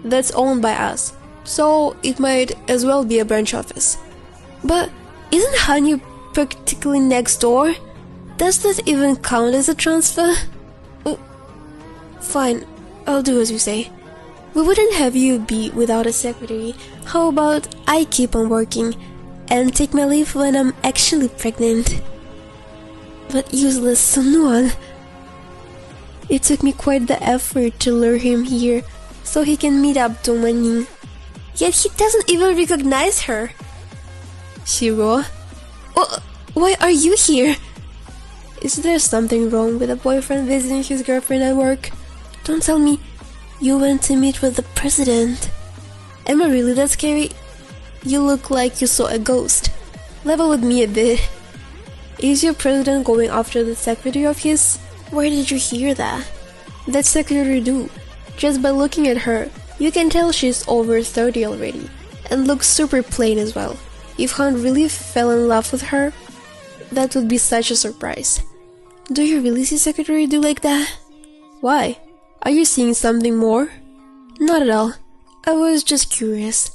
That's owned by us, so it might as well be a branch office. But isn't Huanyu practically next door? Does that even count as a transfer? Fine, I'll do as you say. We wouldn't have you be without a secretary. How about I keep on working and take my leave when I'm actually pregnant? But useless Sun-Wan. It took me quite the effort to lure him here so he can meet up to Manning. Yet he doesn't even recognize her. Shiro? Oh, why are you here? Is there something wrong with a boyfriend visiting his girlfriend at work? Don't tell me you went to meet with the president. Am I really that scary? You look like you saw a ghost. Level with me a bit. Is your president going after the secretary of his? Where did you hear that? That secretary do. Just by looking at her, you can tell she's over 30 already, and looks super plain as well. If Han really fell in love with her, that would be such a surprise. Do you really see secretary do like that? Why? Are you seeing something more? Not at all. I was just curious.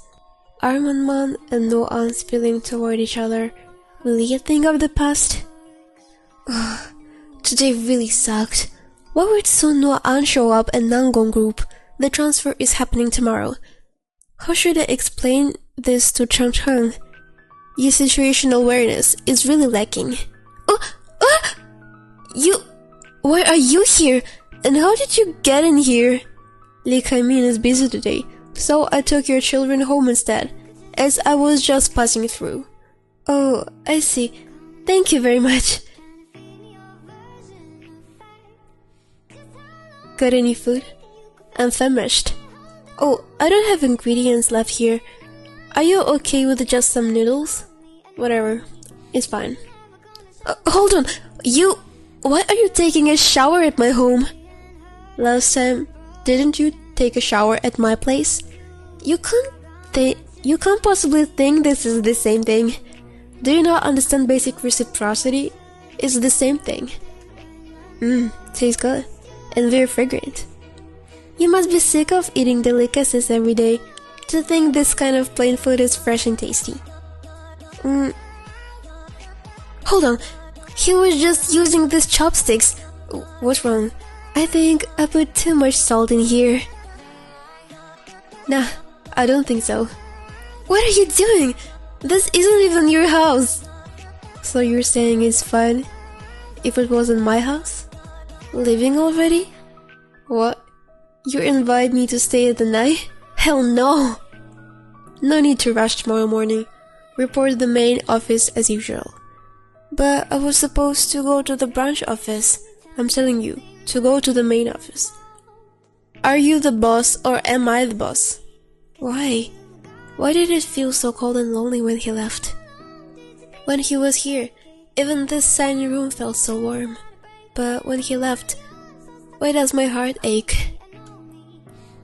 Are Man and No An's feeling toward each other really a thing of the past? Today really sucked. Why would soon No An show up at Nangon Group? The transfer is happening tomorrow. How should I explain this to Chang Chang? Your situational awareness is really lacking. Why are you here? And how did you get in here? Li Kaimin is busy today, so I took your children home instead, as I was just passing through. Oh, I see. Thank you very much. Got any food? I'm famished. Oh, I don't have ingredients left here. Are you okay with just some noodles? Whatever. It's fine. Hold on. Why are you taking a shower at my home? Last time, didn't you take a shower at my place? You can't possibly think this is the same thing. Do you not understand basic reciprocity? It's the same thing. Tastes good. And very fragrant. You must be sick of eating delicacies every day to think this kind of plain food is fresh and tasty. Hold on. He was just using these chopsticks. What's wrong? I think I put too much salt in here. Nah, I don't think so. What are you doing? This isn't even your house. So you're saying it's fine if it wasn't my house? Leaving already? What? You invite me to stay the night? Hell no! No need to rush tomorrow morning. Report the main office as usual. But I was supposed to go to the branch office. I'm telling you, to go to the main office. Are you the boss or am I the boss? Why? Why did it feel so cold and lonely when he left? When he was here, even this tiny room felt so warm. But when he left, why does my heart ache?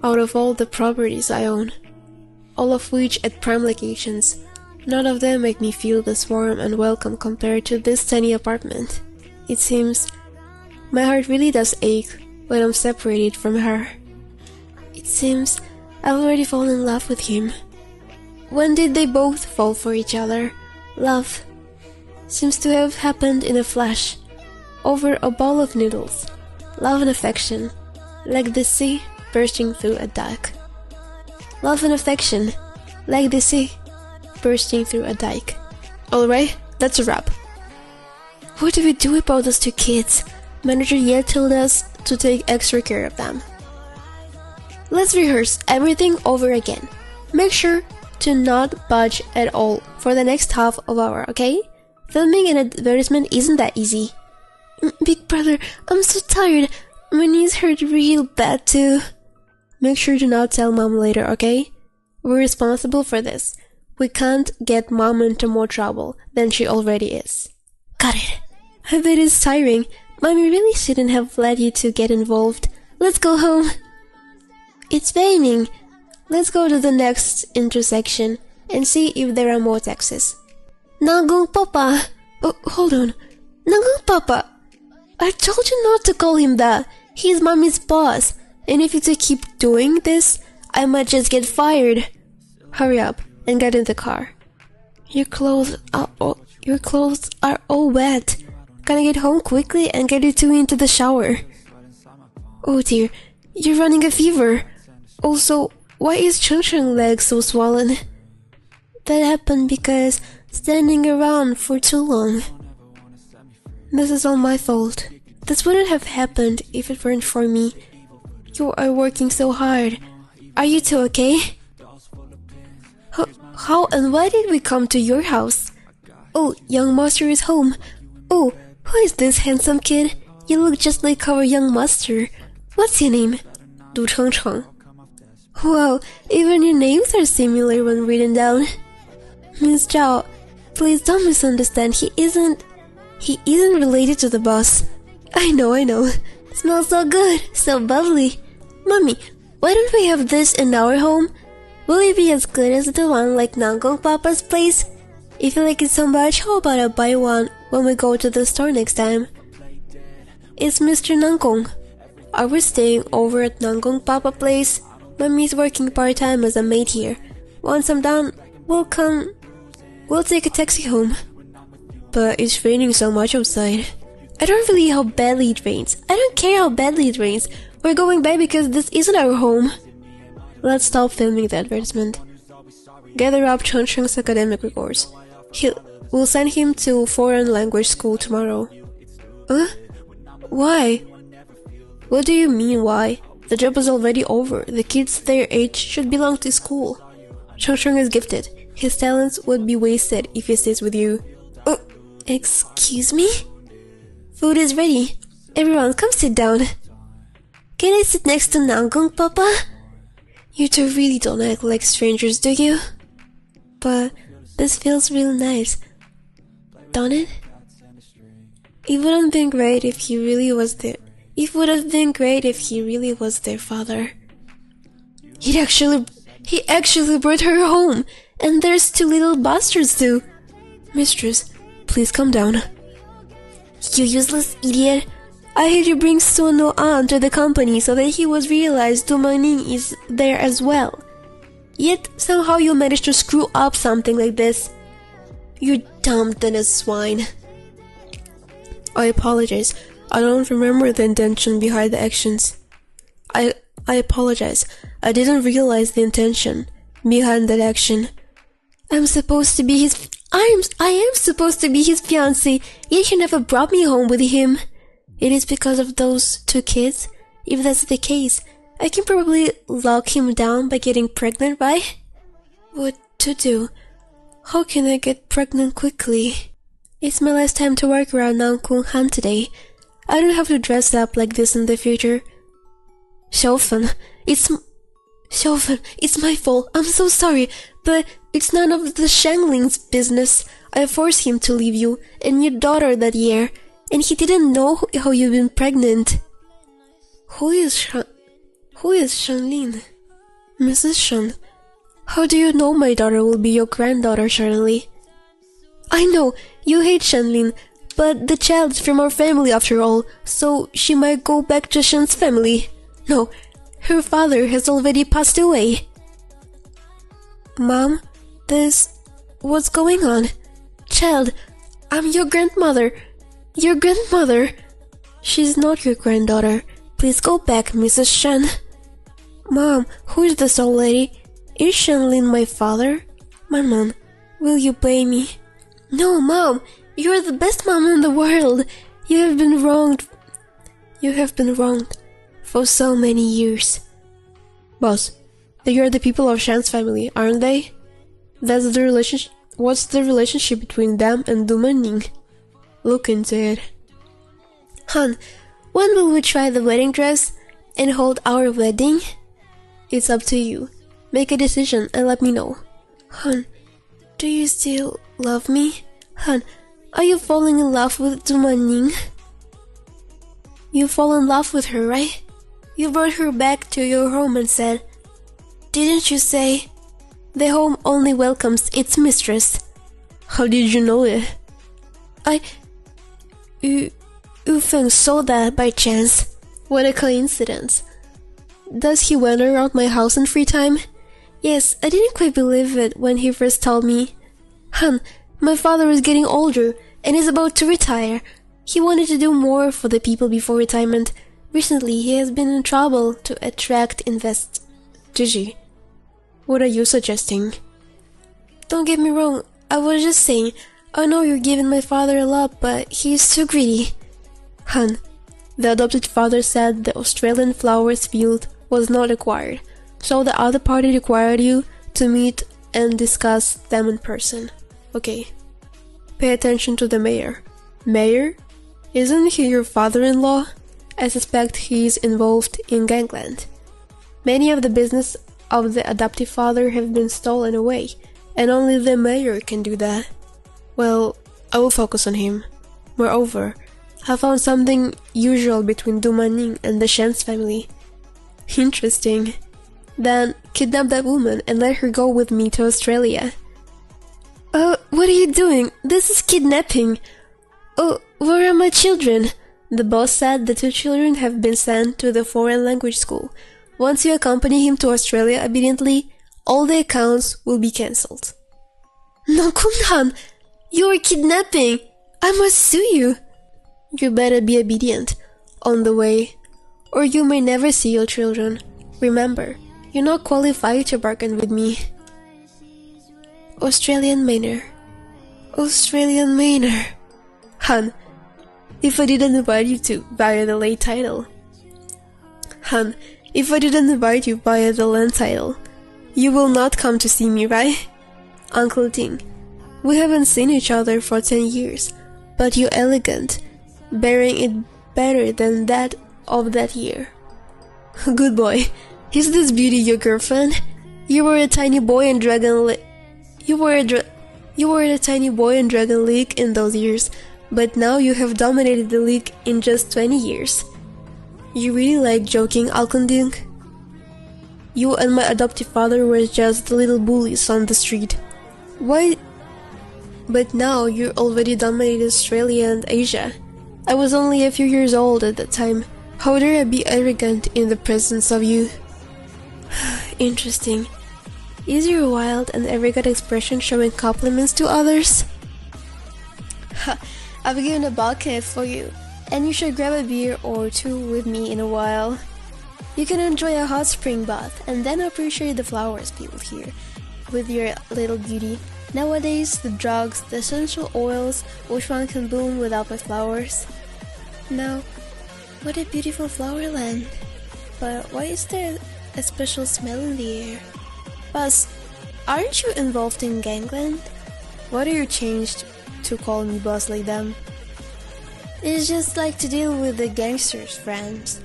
Out of all the properties I own, all of which at prime locations, none of them make me feel this warm and welcome compared to this tiny apartment. It seems my heart really does ache when I'm separated from her. It seems I've already fallen in love with him. When did they both fall for each other? Love seems to have happened in a flash, over a bowl of noodles. Love and affection, like the sea bursting through a dike. Love and affection, like the sea bursting through a dike. Alright, that's a wrap. What do we do about those two kids? Manager Ye told us to take extra care of them. Let's rehearse everything over again. Make sure to not budge at all for the next half of hour, okay? Filming an advertisement isn't that easy. Big brother, I'm so tired. My knees hurt real bad too. Make sure to not tell mom later, okay? We're responsible for this. We can't get mom into more trouble than she already is. Got it. I bet it's tiring. Mommy really shouldn't have let you two get involved. Let's go home. It's raining. Let's go to the next intersection and see if there are more taxis. Nangon Papa. Oh, hold on. Nangon Papa. I told you not to call him that. He's mommy's boss. And if you two keep doing this, I might just get fired. Hurry up and get in the car. Your clothes are all wet. Gotta get home quickly and get you two into the shower. Oh dear, you're running a fever. Also, why is Cheng Cheng's leg so swollen? That happened because standing around for too long. This is all my fault. This wouldn't have happened if it weren't for me. You are working so hard. Are you two okay? How and why did we come to your house? Oh, young master is home. Oh, who is this handsome kid? You look just like our young master. What's your name? Du Cheng Cheng. Wow, even your names are similar when written down. Miss Zhao, please don't misunderstand. He isn't... He isn't related to the boss. I know. Smells so good, so bubbly. Mommy, why don't we have this in our home? Will it be as good as the one like Nangong Papa's place? If you like it so much, how about I buy one when we go to the store next time? It's Mr. Nangong. Are we staying over at Nangong Papa place? Mommy's working part-time as a maid here. Once I'm done, we'll take a taxi home. But it's raining so much outside. I don't really how badly it rains. I don't care how badly it rains. We're going back because this isn't our home. Let's stop filming the advertisement. Gather up Chun Chung's academic records. We'll send him to foreign language school tomorrow. Huh? Why? What do you mean why? The job is already over. The kids their age should belong to school. Chun Chung is gifted. His talents would be wasted if he stays with you. Oh, excuse me? Food is ready. Everyone, come sit down. Can I sit next to Nangong, Papa? You two really don't act like strangers, do you? But this feels real nice, don't it? It would have been great if he really was there. It would have been great if he really was their father. He actually brought her home, and there's two little bastards too. Mistress, please calm down. You useless idiot. I heard you bring Sono An to the company so that he would realize Dumaning is there as well. Yet somehow you managed to screw up something like this. You dumb Dennis swine. I apologize. I don't remember the intention behind the actions. I apologize. I didn't realize the intention behind that action. I am supposed to be his fiancé, yet he never brought me home with him. It is because of those two kids? If that's the case, I can probably lock him down by getting pregnant, right? What to do? How can I get pregnant quickly? It's my last time to work around Nang Kung Han today. I don't have to dress up like this in the future. Xiaofan, it's my fault. I'm so sorry, but it's none of the Shangling's business. I forced him to leave you and your daughter that year, and he didn't know how you've been pregnant. Who is Shanlin? Mrs. Shan. How do you know my daughter will be your granddaughter, Charlie? I know, you hate Shanlin, but the child is from our family after all, so she might go back to Shan's family. No, her father has already passed away. Mom, what's going on? Child, I'm your grandmother. Your grandmother. She's not your granddaughter. Please go back, Mrs. Shan. Mom, who is this old lady? Is Shanlin my father? Mom, will you blame me? No, Mom, you're the best mom in the world. You have been wronged for so many years. Boss, they are the people of Shan's family, aren't they? That's the relationship. What's the relationship between them and Du Manning? Look into it. Han, when will we try the wedding dress and hold our wedding? It's up to you. Make a decision and let me know. Han, do you still love me? Han, are you falling in love with Du Manning? You fall in love with her, right? You brought her back to your home and said, didn't you say, the home only welcomes its mistress? How did you know it? Ufeng saw that by chance. What a coincidence. Does he wander around my house in free time? Yes, I didn't quite believe it when he first told me. Han, my father is getting older and is about to retire. He wanted to do more for the people before retirement. Recently, he has been in trouble to attract Gigi, what are you suggesting? Don't get me wrong, I was just saying, I know you're giving my father a lot, but he's too greedy. Han, the adopted father said the Australian flowers field was not acquired, so the other party required you to meet and discuss them in person. Okay. Pay attention to the mayor. Mayor? Isn't he your father-in-law? I suspect he is involved in gangland. Many of the business of the adoptive father have been stolen away, and only the mayor can do that. Well, I will focus on him. Moreover, I found something usual between Du Manning and the Shen's family. Interesting. Then kidnap that woman and let her go with me to Australia. What are you doing? This is kidnapping. Oh, where are my children? The boss said the 2 children have been sent to the foreign language school. Once you accompany him to Australia obediently, all the accounts will be cancelled. No, Kunhan! You are kidnapping! I must sue you! You better be obedient on the way, or you may never see your children. Remember, you're not qualified to bargain with me. Australian Manor. Australian Manor. Han, if I didn't invite you to via the land title. Han, if I didn't invite you via the land title, you will not come to see me, right? Uncle Ting, we haven't seen each other for 10 years, but you're elegant, bearing it better than that of that year. Good boy. Is this beauty your girlfriend? You were a tiny boy in Dragon You were a tiny boy in Dragon League in those years, but now you have dominated the league in just 20 years. You really like joking, Alkonding? You and my adoptive father were just little bullies on the street. Why? But now you're already dominated Australia and Asia. I was only a few years old at that time. How dare I be arrogant in the presence of you? Interesting. Is your wild and arrogant expression showing compliments to others? I've given a bucket for you, and you should grab a beer or two with me in a while. You can enjoy a hot spring bath, and then appreciate the flowers people here with your little beauty. Nowadays, the drugs, the essential oils, which one can bloom without my flowers? Now, what a beautiful flower land. But why is there a special smell in the air? Buzz, aren't you involved in gangland? Why do you change to call me Buzz like them? It's just like to deal with the gangsters, friends.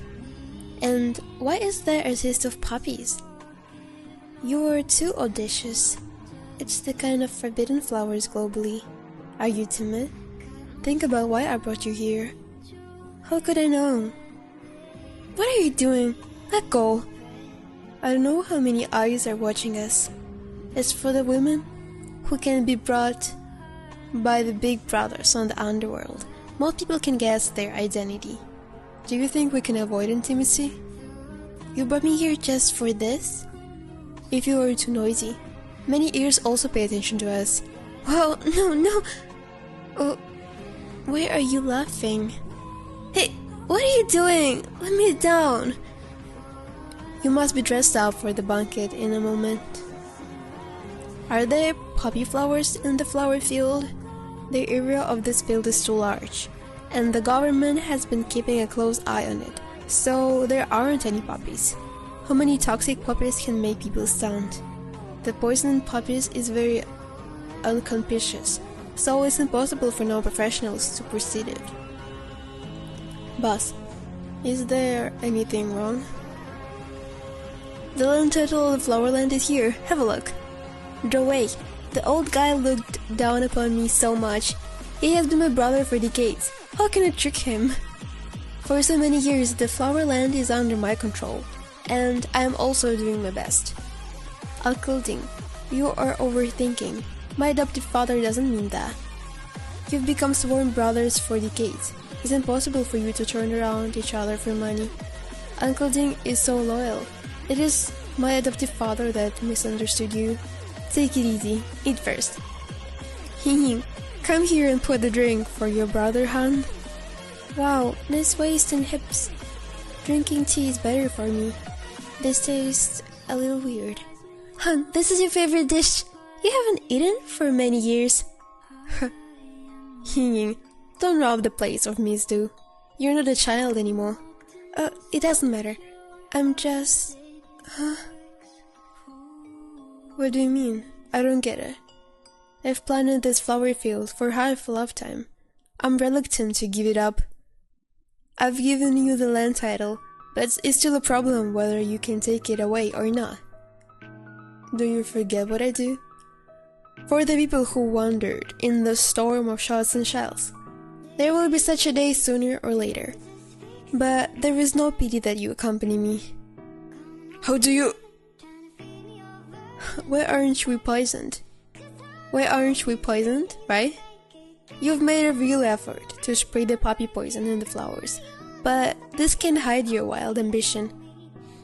And why is there a taste of puppies? You are too audacious. It's the kind of forbidden flowers globally. Are you timid? Think about why I brought you here. How could I know? What are you doing? Let go. I don't know how many eyes are watching us. It's for the women who can be brought by the big brothers on the underworld. Most people can guess their identity. Do you think we can avoid intimacy? You brought me here just for this? If you are too noisy, many ears also pay attention to us. Wow, no. Oh, where are you laughing? Hey, what are you doing? Let me down. You must be dressed up for the banquet in a moment. Are there poppy flowers in the flower field? The area of this field is too large, and the government has been keeping a close eye on it, so there aren't any poppies. How many toxic poppies can make people stunned? The poison in poppies is very unconspicuous, so it's impossible for non-professionals to perceive it. Boss, is there anything wrong? The land title of the Flowerland is here. Have a look. Runaway. The old guy looked down upon me so much. He has been my brother for decades. How can I trick him? For so many years, the Flowerland is under my control, and I am also doing my best. Alkilding, you are overthinking. My adoptive father doesn't mean that. You've become sworn brothers for decades. It's impossible for you to turn around each other for money. Uncle Ding is so loyal. It is my adoptive father that misunderstood you. Take it easy. Eat first. Hing, come here and put the drink for your brother, Han. Wow, nice waist and hips. Drinking tea is better for me. This tastes a little weird. Han, this is your favorite dish. You haven't eaten for many years. Hing, don't rob the place of Miss Du. You're not a child anymore. It doesn't matter. I'm just... Huh? What do you mean? I don't get it. I've planted this flower field for half a lifetime. I'm reluctant to give it up. I've given you the land title, but it's still a problem whether you can take it away or not. Do you forget what I do? For the people who wandered in the storm of shots and shells, There will be such a day sooner or later. But there is no pity that you accompany me. How do you... Why aren't we poisoned? Why aren't we poisoned, right? You've made a real effort to spray the poppy poison in the flowers, but this can hide your wild ambition.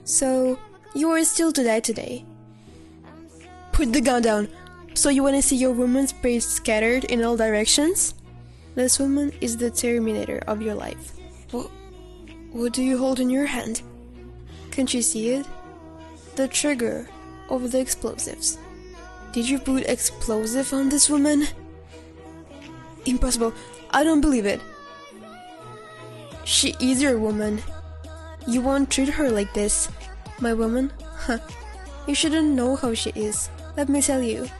So, you are still to die today. Put the gun down! So you wanna see your woman's praise scattered in all directions? This woman is the terminator of your life. What do you hold in your hand? Can't you see it? The trigger of the explosives. Did you put explosive on this woman? Impossible. I don't believe it. She is your woman. You won't treat her like this. My woman? Huh. You shouldn't know how she is. Let me tell you.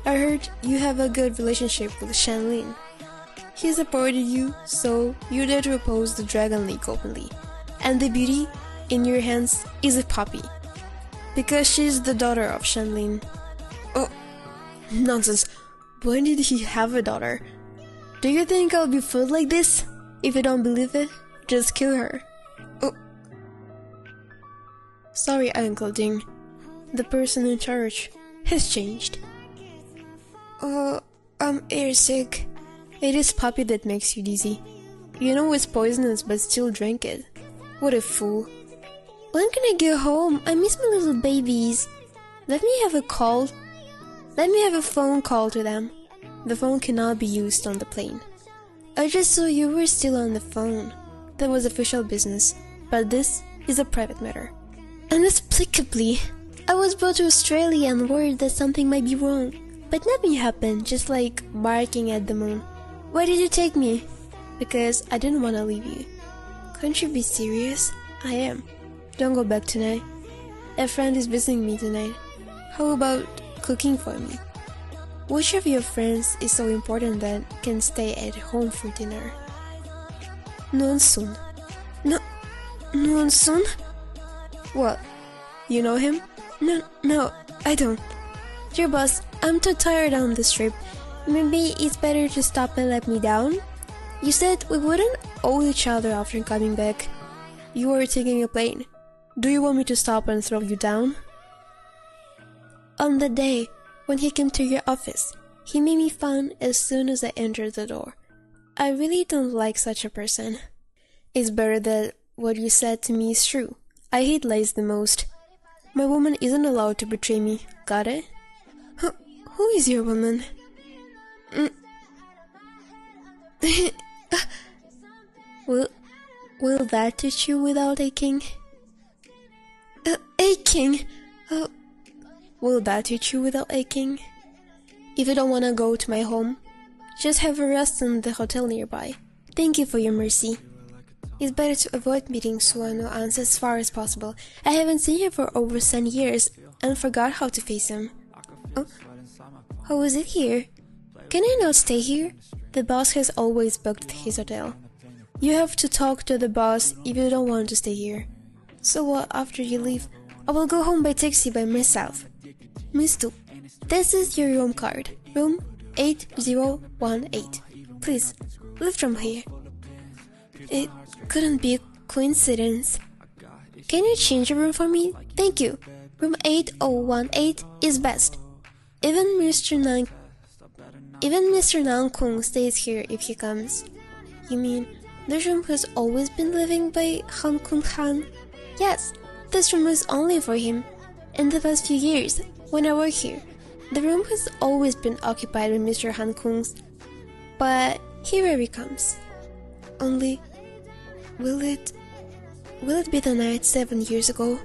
I heard you have a good relationship with Shanlin. He supported you, so you dare to oppose the Dragon League openly. And the beauty in your hands is a poppy. Because she's the daughter of Shanlin. Oh, nonsense. When did he have a daughter? Do you think I'll be fooled like this? If you don't believe it, just kill her. Oh. Sorry, Uncle Ding. The person in charge has changed. Oh, I'm airsick. It is poppy that makes you dizzy. You know it's poisonous but still drink it. What a fool. When can I get home? I miss my little babies. Let me have a call. Let me have a phone call to them. The phone cannot be used on the plane. I just saw you were still on the phone. That was official business, but this is a private matter. Inexplicably, I was brought to Australia and worried that something might be wrong. But nothing happened, just like barking at the moon. Why did you take me? Because I didn't want to leave you. Can't you be serious? I am. Don't go back tonight. A friend is visiting me tonight. How about cooking for me? Which of your friends is so important that can stay at home for dinner? Noonsun. No, Noonsun? What? You know him? No, I don't. Dear boss, I'm too tired on this trip. Maybe it's better to stop and let me down? You said we wouldn't owe each other after coming back. You were taking a plane. Do you want me to stop and throw you down? On the day when he came to your office, he made me fun as soon as I entered the door. I really don't like such a person. It's better that what you said to me is true. I hate lies the most. My woman isn't allowed to betray me. Got it? Who is your woman? Will that teach you without aching? Aching? Will that teach you without aching? If you don't want to go to my home, just have a rest in the hotel nearby. Thank you for your mercy. It's better to avoid meeting Suano-ans as far as possible. I haven't seen him for over 10 years and forgot how to face him. Oh, how is it here? Can I not stay here? The boss has always booked his hotel. You have to talk to the boss if you don't want to stay here. So what after you leave? I will go home by taxi by myself. Miss Tu, this is your room card. Room 8018. Please, leave from here. It couldn't be a coincidence. Can you change your room for me? Thank you. Room 8018 is best. Even Mr. Nankung stays here if he comes. You mean this room has always been living by Han Kung Han? Yes, this room was only for him. In the past few years, when I work here, the room has always been occupied by Mr. Han Kung's. But here he comes. Only, will it be the night 7 years ago?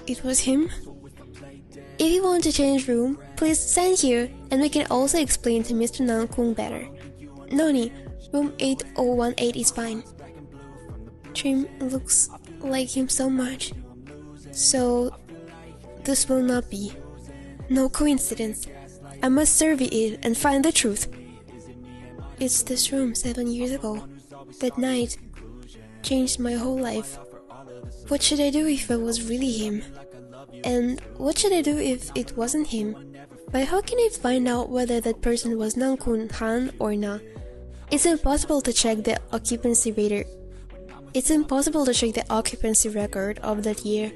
It was him? If you want to change room, please send here and we can also explain to Mr. Nankung better. Noni, room 8018 is fine. Trim looks like him so much. So, this will not be. No coincidence. I must survey it and find the truth. It's this room 7 years ago. That night changed my whole life. What should I do if it was really him? And what should I do if it wasn't him? But how can I find out whether that person was Nankun Han or not? It's impossible to check the occupancy rate. It's impossible to check the occupancy record of that year.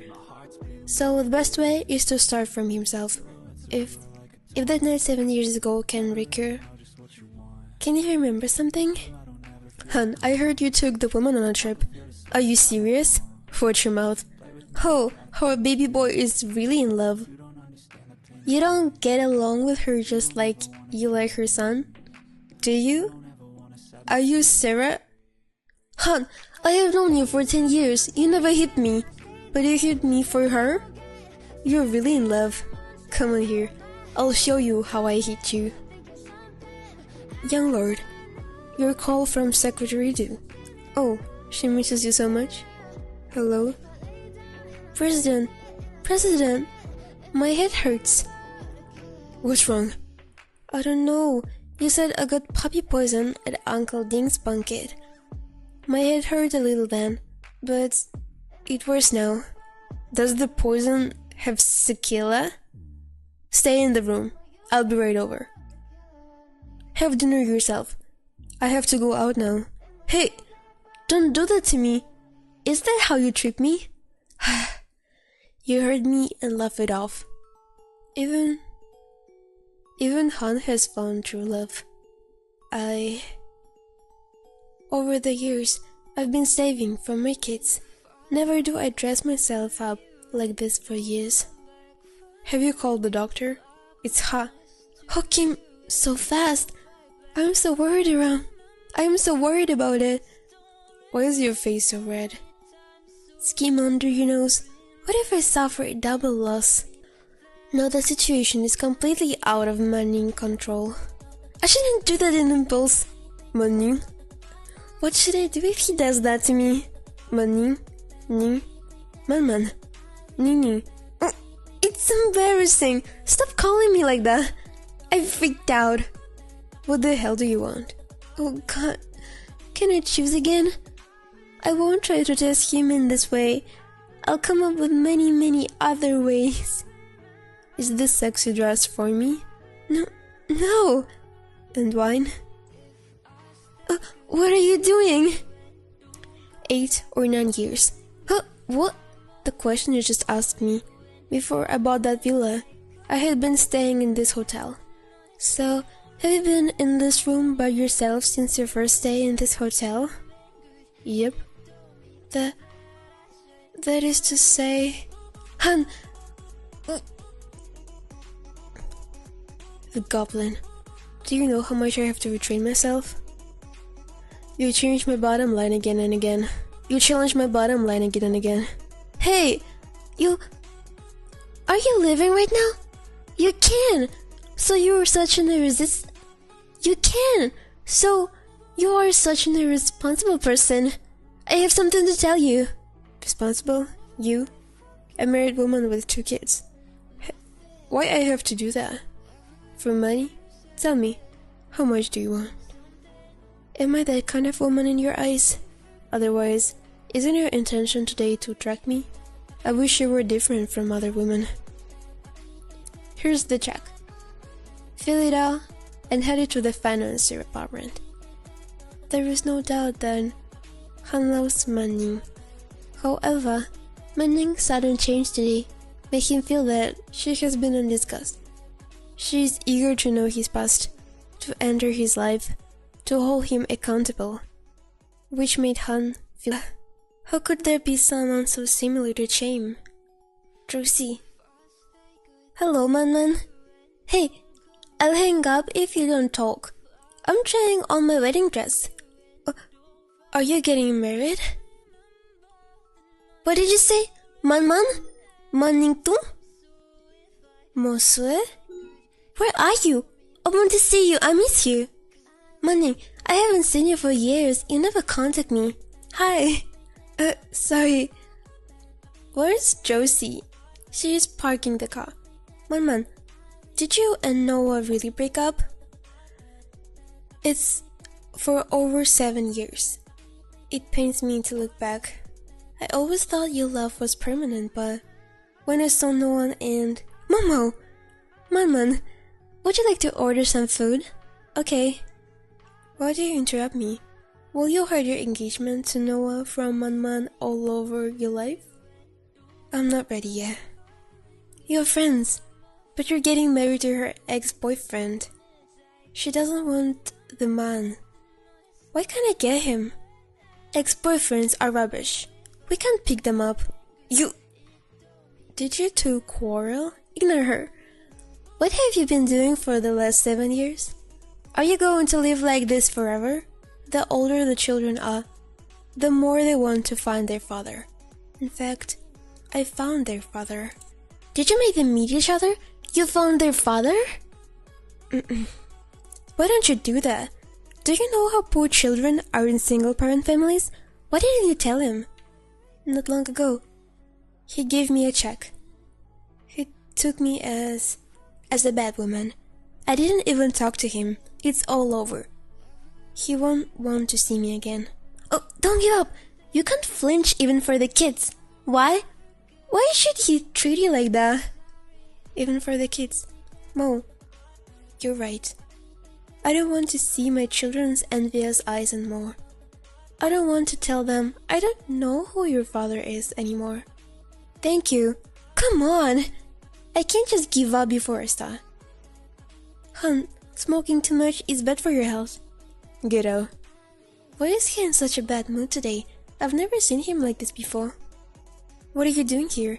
So the best way is to start from himself. If that night 7 years ago can recur, can you remember something? Hun, I heard you took the woman on a trip. Are you serious? Watch your mouth. Oh, our baby boy is really in love. You don't get along with her just like you like her son? Do you? Are you Sarah? Hun, I have known you for 10 years. You never hit me. But you hit me for her? You're really in love. Come on here. I'll show you how I hit you. Young lord, your call from Secretary Du. Oh, she misses you so much. Hello? President, my head hurts. What's wrong? I don't know. You said I got puppy poison at Uncle Ding's banquet. My head hurt a little then, but it's worse now. Does the poison have sequela? Stay in the room. I'll be right over. Have dinner yourself. I have to go out now. Hey, don't do that to me. Is that how you treat me? You heard me and laughed it off. Even Han has found true love. Over the years, I've been saving for my kids. Never do I dress myself up like this for years. Have you called the doctor? It's Ha. How came so fast? I'm so worried about it. Why is your face so red? Scheme under your nose. What if I suffer a double loss? Now the situation is completely out of Manning control. I shouldn't do that in impulse. Manning? What should I do if he does that to me? Manning? Ning? Man. Nini. Oh, it's embarrassing. Stop calling me like that. I freaked out. What the hell do you want? Oh god. Can I choose again? I won't try to test him in this way. I'll come up with many other ways. Is this sexy dress for me? No. And wine? What are you doing? 8 or 9 years. What? The question you just asked me. Before I bought that villa, I had been staying in this hotel. So, have you been in this room by yourself since your first stay in this hotel? Yep. That is to say... Han! The goblin. Do you know how much I have to retrain myself? You change my bottom line again and again. You challenge my bottom line again and again. Hey! Are you living right now? You can! So you are such an irresponsible person. I have something to tell you. Responsible? You? A married woman with 2 kids. Why I have to do that? For money? Tell me, how much do you want? Am I that kind of woman in your eyes? Otherwise, isn't your intention today to track me? I wish you were different from other women. Here's the check. Fill it out and head it to the financier department. There is no doubt that Han loves Manning. However, Manning's sudden change today made him feel that she has been undiscussed. She is eager to know his past, to enter his life, to hold him accountable, which made Han feel, how could there be someone so similar to Chaim? Josie. Hello, Man. Hey, I'll hang up if you don't talk. I'm trying on my wedding dress. Are you getting married? What did you say? Man? Manning tu? Monsieur? Where are you? I want to see you. I miss you. Manning, I haven't seen you for years. You never contact me. Hi. Sorry. Where's Josie? She is parking the car. Man, did you and Noah really break up? It's for over 7 years. It pains me to look back. I always thought your love was permanent, but when I saw Noah and... Man, would you like to order some food? Okay. Why do you interrupt me? Will you hide your engagement to Noah from one man all over your life? I'm not ready yet. You're friends, but you're getting married to her ex-boyfriend. She doesn't want the man. Why can't I get him? Ex-boyfriends are rubbish. We can't pick them up. Did you two quarrel? Ignore her. What have you been doing for the last 7 years? Are you going to live like this forever? The older the children are, the more they want to find their father. In fact, I found their father. Did you make them meet each other? You found their father? Why don't you do that? Do you know how poor children are in single-parent families? Why didn't you tell him? Not long ago, he gave me a check. He took me as a bad woman. I didn't even talk to him. It's all over. He won't want to see me again. Oh, don't give up. You can't flinch even for the kids. Why? Why should he treat you like that? Even for the kids. Mo, you're right. I don't want to see my children's envious eyes anymore. I don't want to tell them I don't know who your father is anymore. Thank you. Come on. I can't just give up before I start. Hun, smoking too much is bad for your health. Ghetto. Why is he in such a bad mood today? I've never seen him like this before. What are you doing here?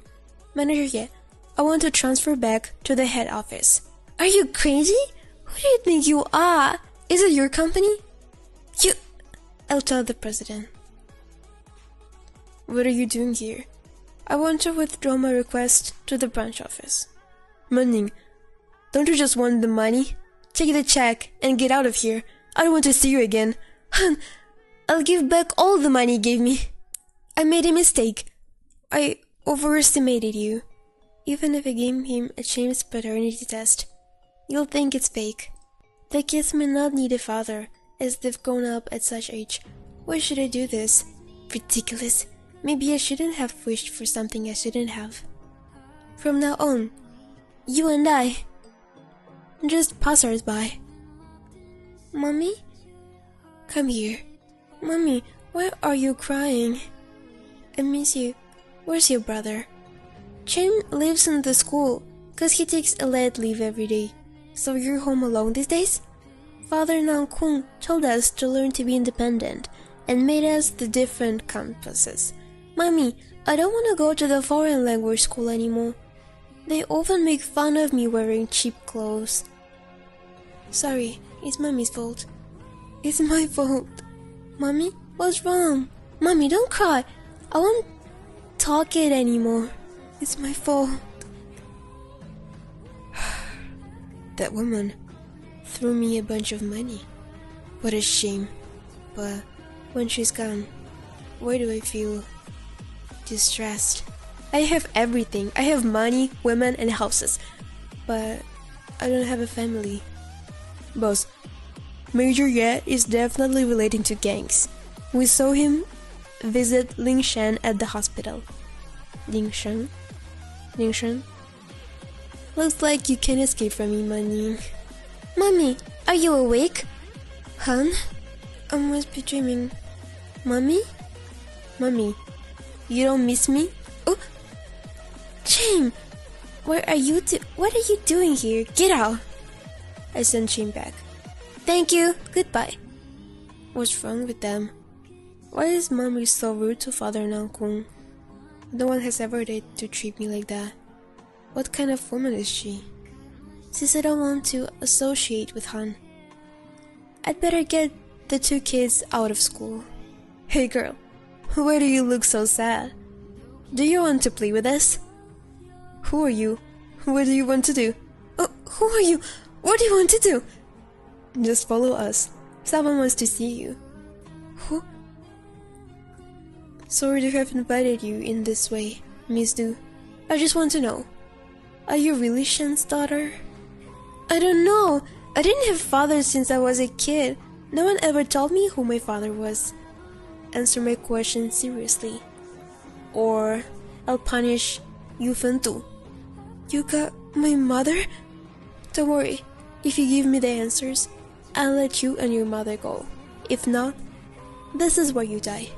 Manager yet. I want to transfer back to the head office. Are you crazy? Who do you think you are? Is it your company? I'll tell the president. What are you doing here? I want to withdraw my request to the branch office. Manning, don't you just want the money? Take the check and get out of here. I don't want to see you again. Hun, I'll give back all the money you gave me. I made a mistake. I overestimated you. Even if I gave him a chance paternity test, you'll think it's fake. The kids may not need a father, as they've grown up at such age. Why should I do this? Ridiculous. Maybe I shouldn't have wished for something I shouldn't have. From now on, you and I, just passers-by. Mommy? Come here. Mommy, why are you crying? I miss you. Where's your brother? Jim lives in the school, 'cause he takes a lead leave every day. So you're home alone these days? Father Nang Kung told us to learn to be independent and made us the different campuses. Mommy, I don't want to go to the foreign language school anymore. They often make fun of me wearing cheap clothes. Sorry, it's Mommy's fault. It's my fault. Mommy, what's wrong? Mommy, don't cry. I won't talk it anymore. It's my fault. That woman threw me a bunch of money. What a shame. But when she's gone, why do I feel distressed? I have everything. I have money, women, and houses. But I don't have a family. Boss, Major Ye is definitely relating to gangs. We saw him visit Ling Shan at the hospital. Ling Shan? Ling Shan? Looks like you can't escape from me, Manning. Mommy, are you awake? Hun? I must be dreaming. Mommy? Mommy, you don't miss me? Oh! Jim! What are you doing here? Get out! I sent Jim back. Thank you. Goodbye. What's wrong with them? Why is Mommy so rude to Father Nang Kung? No one has ever dared to treat me like that. What kind of woman is she? Since I don't want to associate with Han, I'd better get the two kids out of school. Hey girl, why do you look so sad? Do you want to play with us? Who are you? What do you want to do? Oh, who are you? What do you want to do? Just follow us. Someone wants to see you. Who? Sorry to have invited you in this way, Miss Du. I just want to know. Are you really Shen's daughter? I don't know. I didn't have father since I was a kid. No one ever told me who my father was. Answer my question seriously, or I'll punish you, Fentu. You got my mother? Don't worry. If you give me the answers, I'll let you and your mother go. If not, this is where you die.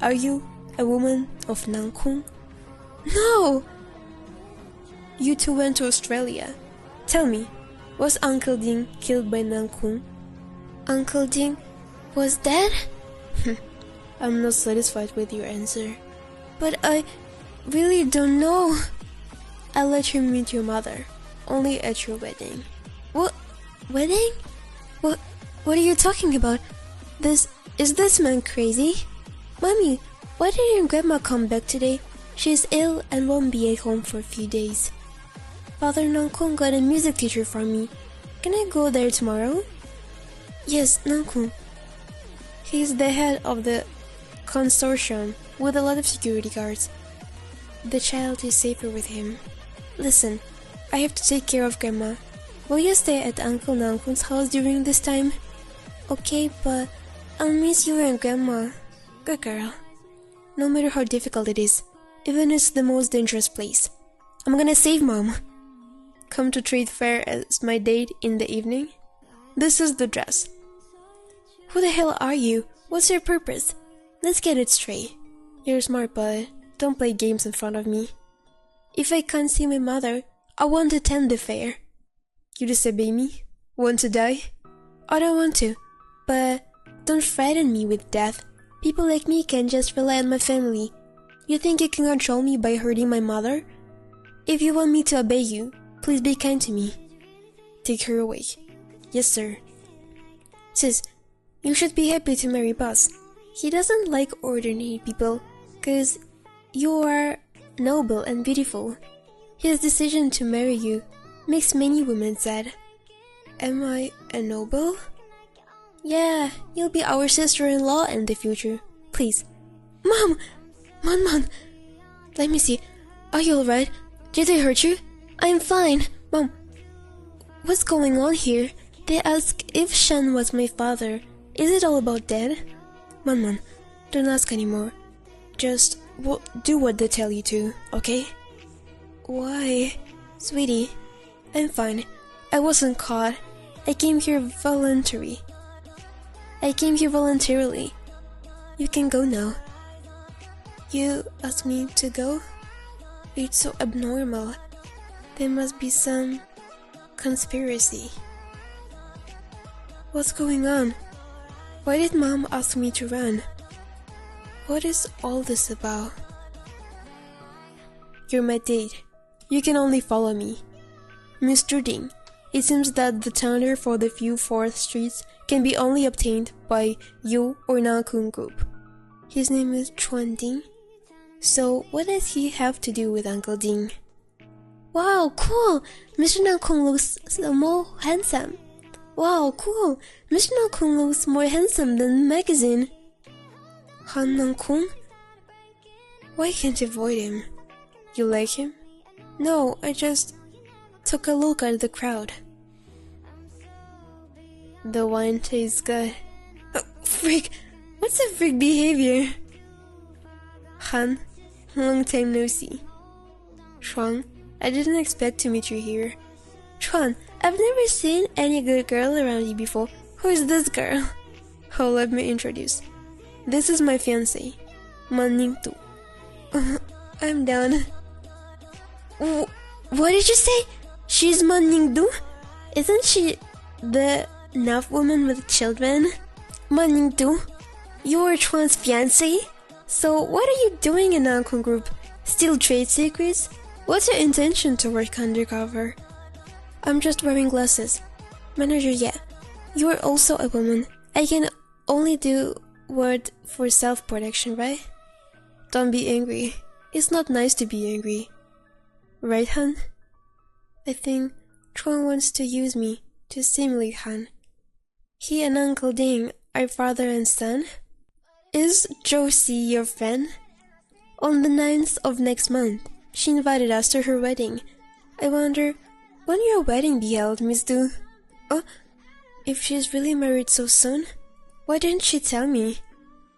Are you a woman of Nankung? No! You two went to Australia. Tell me, was Uncle Ding killed by Nankung? Uncle Ding was dead? I'm not satisfied with your answer. But I really don't know. I'll let you meet your mother, only at your wedding. What? Wedding? What are you talking about? Is this man crazy? Mommy, why didn't your grandma come back today? She's ill and won't be at home for a few days. Father Nankung got a music teacher for me. Can I go there tomorrow? Yes, Nankung. He's the head of the consortium with a lot of security guards. The child is safer with him. Listen, I have to take care of Grandma. Will you stay at Uncle Nankung's house during this time? Okay, but I'll miss you and Grandma. Good girl. No matter how difficult it is, even if it's the most dangerous place, I'm gonna save Mom. Come to trade fair as my date in the evening? This is the dress. Who the hell are you? What's your purpose? Let's get it straight. You're smart, but don't play games in front of me. If I can't see my mother, I won't attend the fair. You disobey me? Want to die? I don't want to, but don't frighten me with death. People like me can just rely on my family. You think you can control me by hurting my mother? If you want me to obey you, please be kind to me. Take her away. Yes, sir. Sis, you should be happy to marry Boss. He doesn't like ordinary people, 'cause you are noble and beautiful. His decision to marry you makes many women sad. Am I a noble? Yeah, you'll be our sister-in-law in the future. Please. Mom! Mom! Let me see. Are you alright? Did they hurt you? I'm fine. Mom, what's going on here? They ask if Shan was my father. Is it all about Dad? Mom, don't ask anymore. Just do what they tell you to, okay? Why? Sweetie, I'm fine. I wasn't caught. I came here voluntarily. You can go now. You asked me to go? It's so abnormal. There must be some conspiracy. What's going on? Why did Mom ask me to run? What is all this about? You're my date. You can only follow me. Mr. Ding, it seems that the tender for the few 4th streets can be only obtained by you or Nankung Group. His name is Chuan Ding. So what does he have to do with Uncle Ding? Wow, cool! Mr. Nankung looks more handsome. Wow, cool! Mr. Nankung looks more handsome than the magazine. Han Nankung? Why can't you avoid him? You like him? No, I just took a look at the crowd. The wine tastes good. Oh, freak! What's a freak behavior? Han, long time no see. Chuan, I didn't expect to meet you here. Chuan, I've never seen any good girl around you before. Who is this girl? Oh, let me introduce. This is my fiancé, Man Ningtu. I'm down. What did you say? She's Man Ningdu? Isn't she the enough woman with children? Man Ningdu, you're Chuan's fiancé? So what are you doing in Nankung Group? Steal trade secrets? What's your intention to work undercover? I'm just wearing glasses. Manager, yeah. You're also a woman. I can only do word for self-protection, right? Don't be angry. It's not nice to be angry. Right, Han? I think Chuan wants to use me to stimulate Han. He and Uncle Ding are father and son. Is Josie your friend? On the 9th of next month, she invited us to her wedding. I wonder, when your wedding be held, Miss Du? Oh, if she's really married so soon, why didn't she tell me?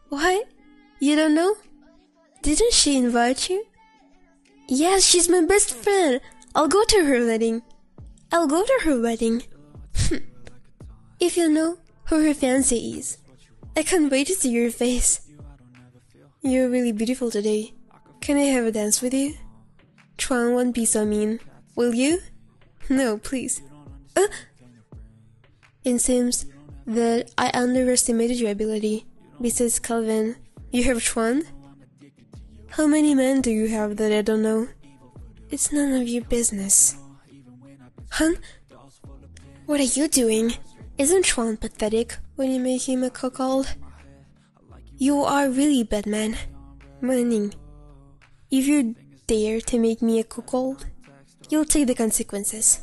What? You don't know? Didn't she invite you? Yes, she's my best friend. I'll go to her wedding. If you know who her fiancé is. I can't wait to see your face. You're really beautiful today. Can I have a dance with you? Chuan won't be so mean. Will you? No, please. It seems that I underestimated your ability. Besides Calvin, you have Chuan? How many men do you have that I don't know? It's none of your business. Hun? What are you doing? Isn't Chuan pathetic when you make him a cuckold? You are really bad man. Manning, if you dare to make me a cuckold, you'll take the consequences.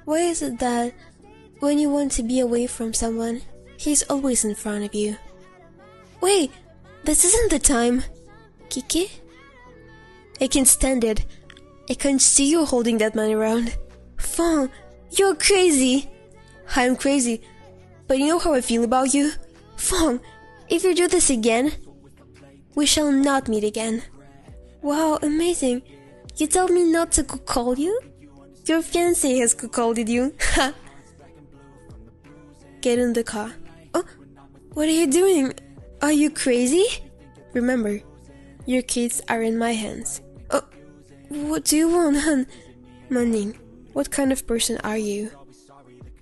Why is it that when you want to be away from someone, he's always in front of you? Wait, this isn't the time. Kiki? I can't stand it. I can't see you holding that man around. Fong, you're crazy. I'm crazy, but you know how I feel about you? Fong, if you do this again, we shall not meet again. Wow, amazing. You told me not to cuckold you? Your fiancé has cuckolded you. Ha! Get in the car. Oh, what are you doing? Are you crazy? Remember, your kids are in my hands. Oh, what do you want, hun? Manning, what kind of person are you?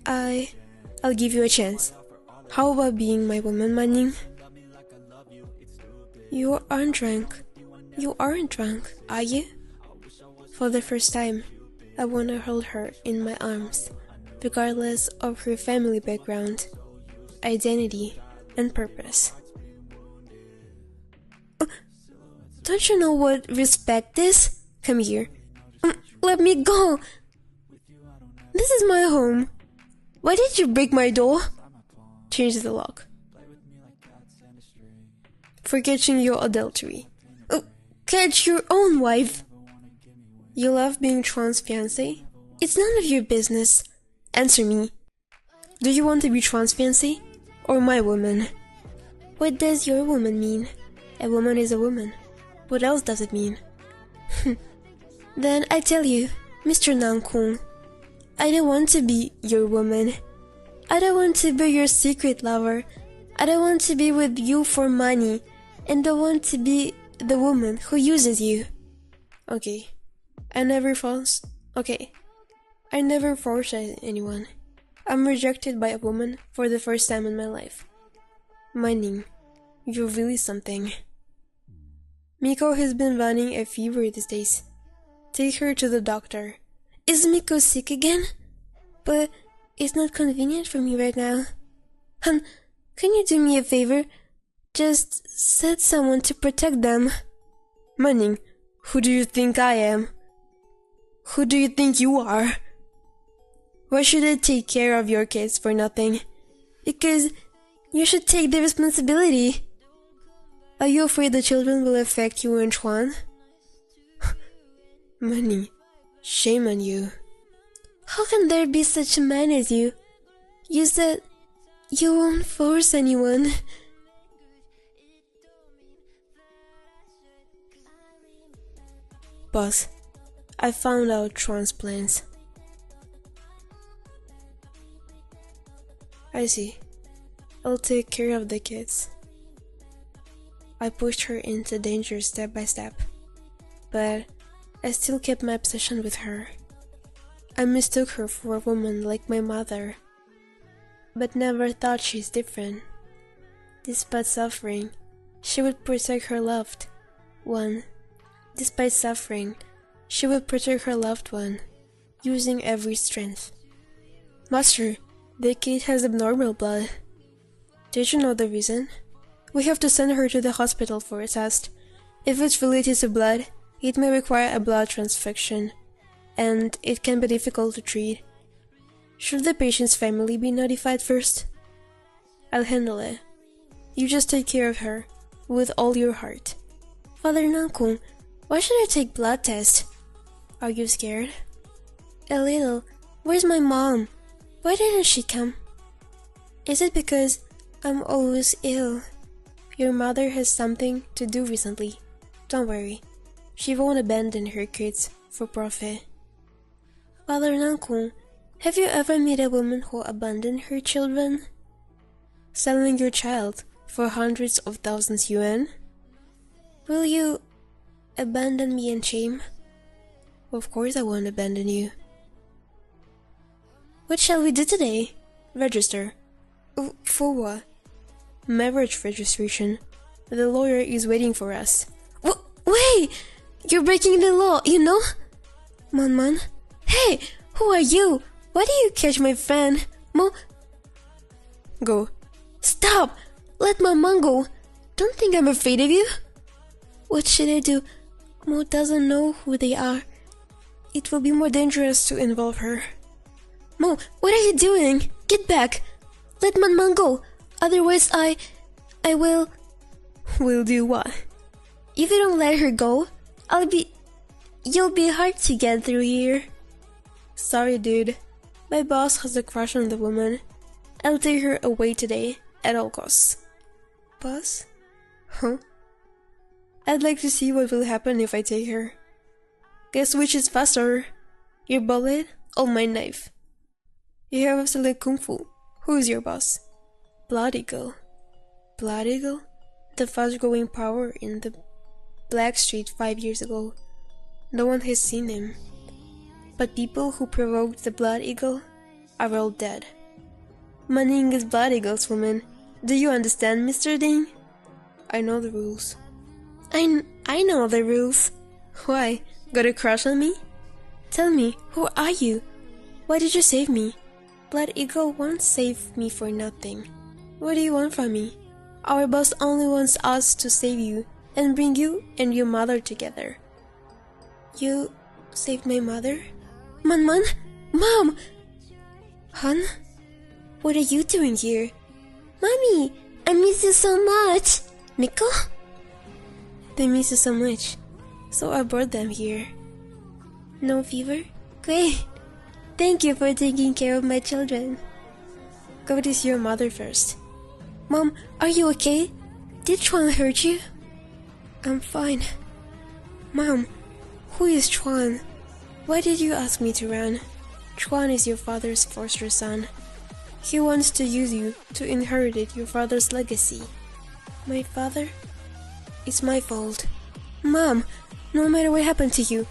I'll give you a chance. How about being my woman, Manning? You aren't drunk. You aren't drunk, are you? For the first time, I want to hold her in my arms, regardless of her family background, identity, and purpose. Don't you know what respect is? Come here. Let me go. This is my home. Why did you break my door? Change the lock. For catching your adultery. Catch your own wife. You love being Chuan's fiancé? It's none of your business. Answer me. Do you want to be Chuan's fiancé or my woman? What does your woman mean? A woman is a woman. What else does it mean? Then I tell you, Mr. Nankung, I don't want to be your woman. I don't want to be your secret lover. I don't want to be with you for money. And don't want to be the woman who uses you. Okay. I never force anyone. I'm rejected by a woman for the first time in my life. Manning, you're really something. Miko has been running a fever these days. Take her to the doctor. Is Miko sick again? But it's not convenient for me right now. Hun, can you do me a favor? Just set someone to protect them. Manning, who do you think I am? Who do you think you are? Why should I take care of your kids for nothing? Because you should take the responsibility. Are you afraid the children will affect you and Chuan? Manning, shame on you. How can there be such a man as you? You said you won't force anyone. Boss, I found out Chuan's plans. I see. I'll take care of the kids. I pushed her into danger step by step, but I still kept my obsession with her. I mistook her for a woman like my mother, but never thought she's different. Despite suffering, she would protect her loved one. Despite suffering, she would protect her loved one, using every strength. Master, the kid has abnormal blood. Did you know the reason? We have to send her to the hospital for a test. If it's related to blood, it may require a blood transfusion, and it can be difficult to treat. Should the patient's family be notified first? I'll handle it. You just take care of her, with all your heart. Father Nankung, why should I take blood test? Are you scared? A little. Where's my mom? Why didn't she come? Is it because I'm always ill? Your mother has something to do recently. Don't worry. She won't abandon her kids for profit. Father Nankung, Have you ever met a woman who abandoned her children? Selling your child for hundreds of thousands yuan? Will you abandon me in shame? Of course I won't abandon you. What shall we do today? Register. For what? Marriage registration. The lawyer is waiting for us. Wait! You're breaking the law, you know? Man. Hey! Who are you? Why do you catch my fan? Go. Stop! Let man go. Don't think I'm afraid of you. What should I do? Mo doesn't know who they are. It will be more dangerous to involve her. Mo, what are you doing? Get back! Let man go. Otherwise I will... Will do what? If you don't let her go, you'll be hard to get through here. Sorry, dude. My boss has a crush on the woman. I'll take her away today, at all costs. Boss? Huh? I'd like to see what will happen if I take her. Guess which is faster? Your bullet or my knife? You have absolute kung fu. Who's your boss? Blood Eagle. Blood Eagle? The fast-growing power in the Black Street 5 years ago. No one has seen him. But people who provoked the Blood Eagle are all dead. Manning is Blood Eagle's woman. Do you understand, Mr. Ding? I know the rules. I know the rules. Why? Got a crush on me? Tell me, who are you? Why did you save me? Blood Eagle won't save me for nothing. What do you want from me? Our boss only wants us to save you and bring you and your mother together. You saved my mother? Mom! Hun? What are you doing here? Mommy, I miss you so much. Miko? They miss you so much, so I brought them here. No fever? Great. Thank you for taking care of my children. Go to see your mother first. Mom, are you okay? Did Chuan hurt you? I'm fine. Mom, who is Chuan? Why did you ask me to run? Chuan is your father's foster son. He wants to use you to inherit your father's legacy. My father? It's my fault. Mom, no matter what happened to you,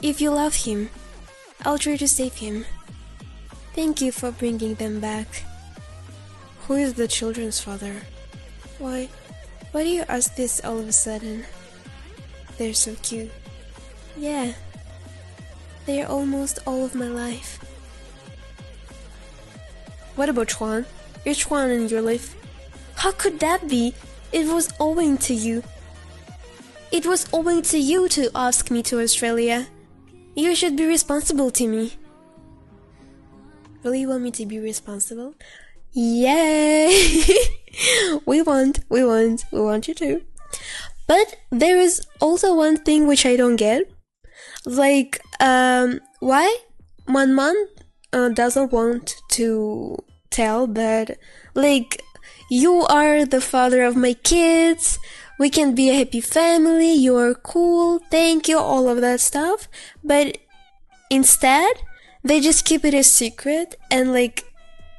if you love him, I'll try to save him. Thank you for bringing them back. Who is the children's father? Why do you ask this all of a sudden? They're so cute. Yeah, they're almost all of my life. What about Chuan? Is Chuan in your life? How could that be? It was owing to you. It was owing to you to ask me to Australia. You should be responsible to me. Really want me to be responsible? Yay! We want you to. But there is also one thing which I don't get. Like, why Man doesn't want to tell that, like, you are the father of my kids, we can be a happy family, you are cool, thank you, all of that stuff. But instead, they just keep it a secret, and like,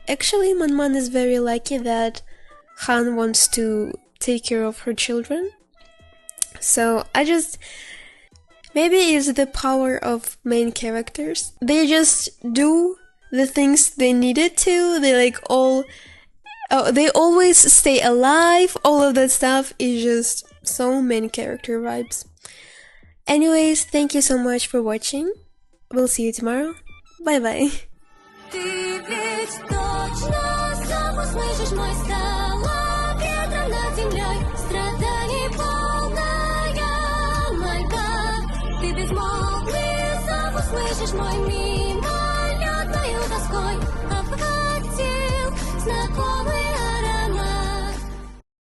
actually Man is very lucky that Han wants to take care of her children. So maybe it's the power of main characters. They just do the things they needed to. They they always stay alive. All of that stuff is just so main character vibes. Anyways, thank you so much for watching. We'll see you tomorrow. Bye bye. Ты ведь точно сам услышишь мой стала ветром над землей, страданий полная мольба. Ты безмолвный, сам услышишь мой мимолетную тоску.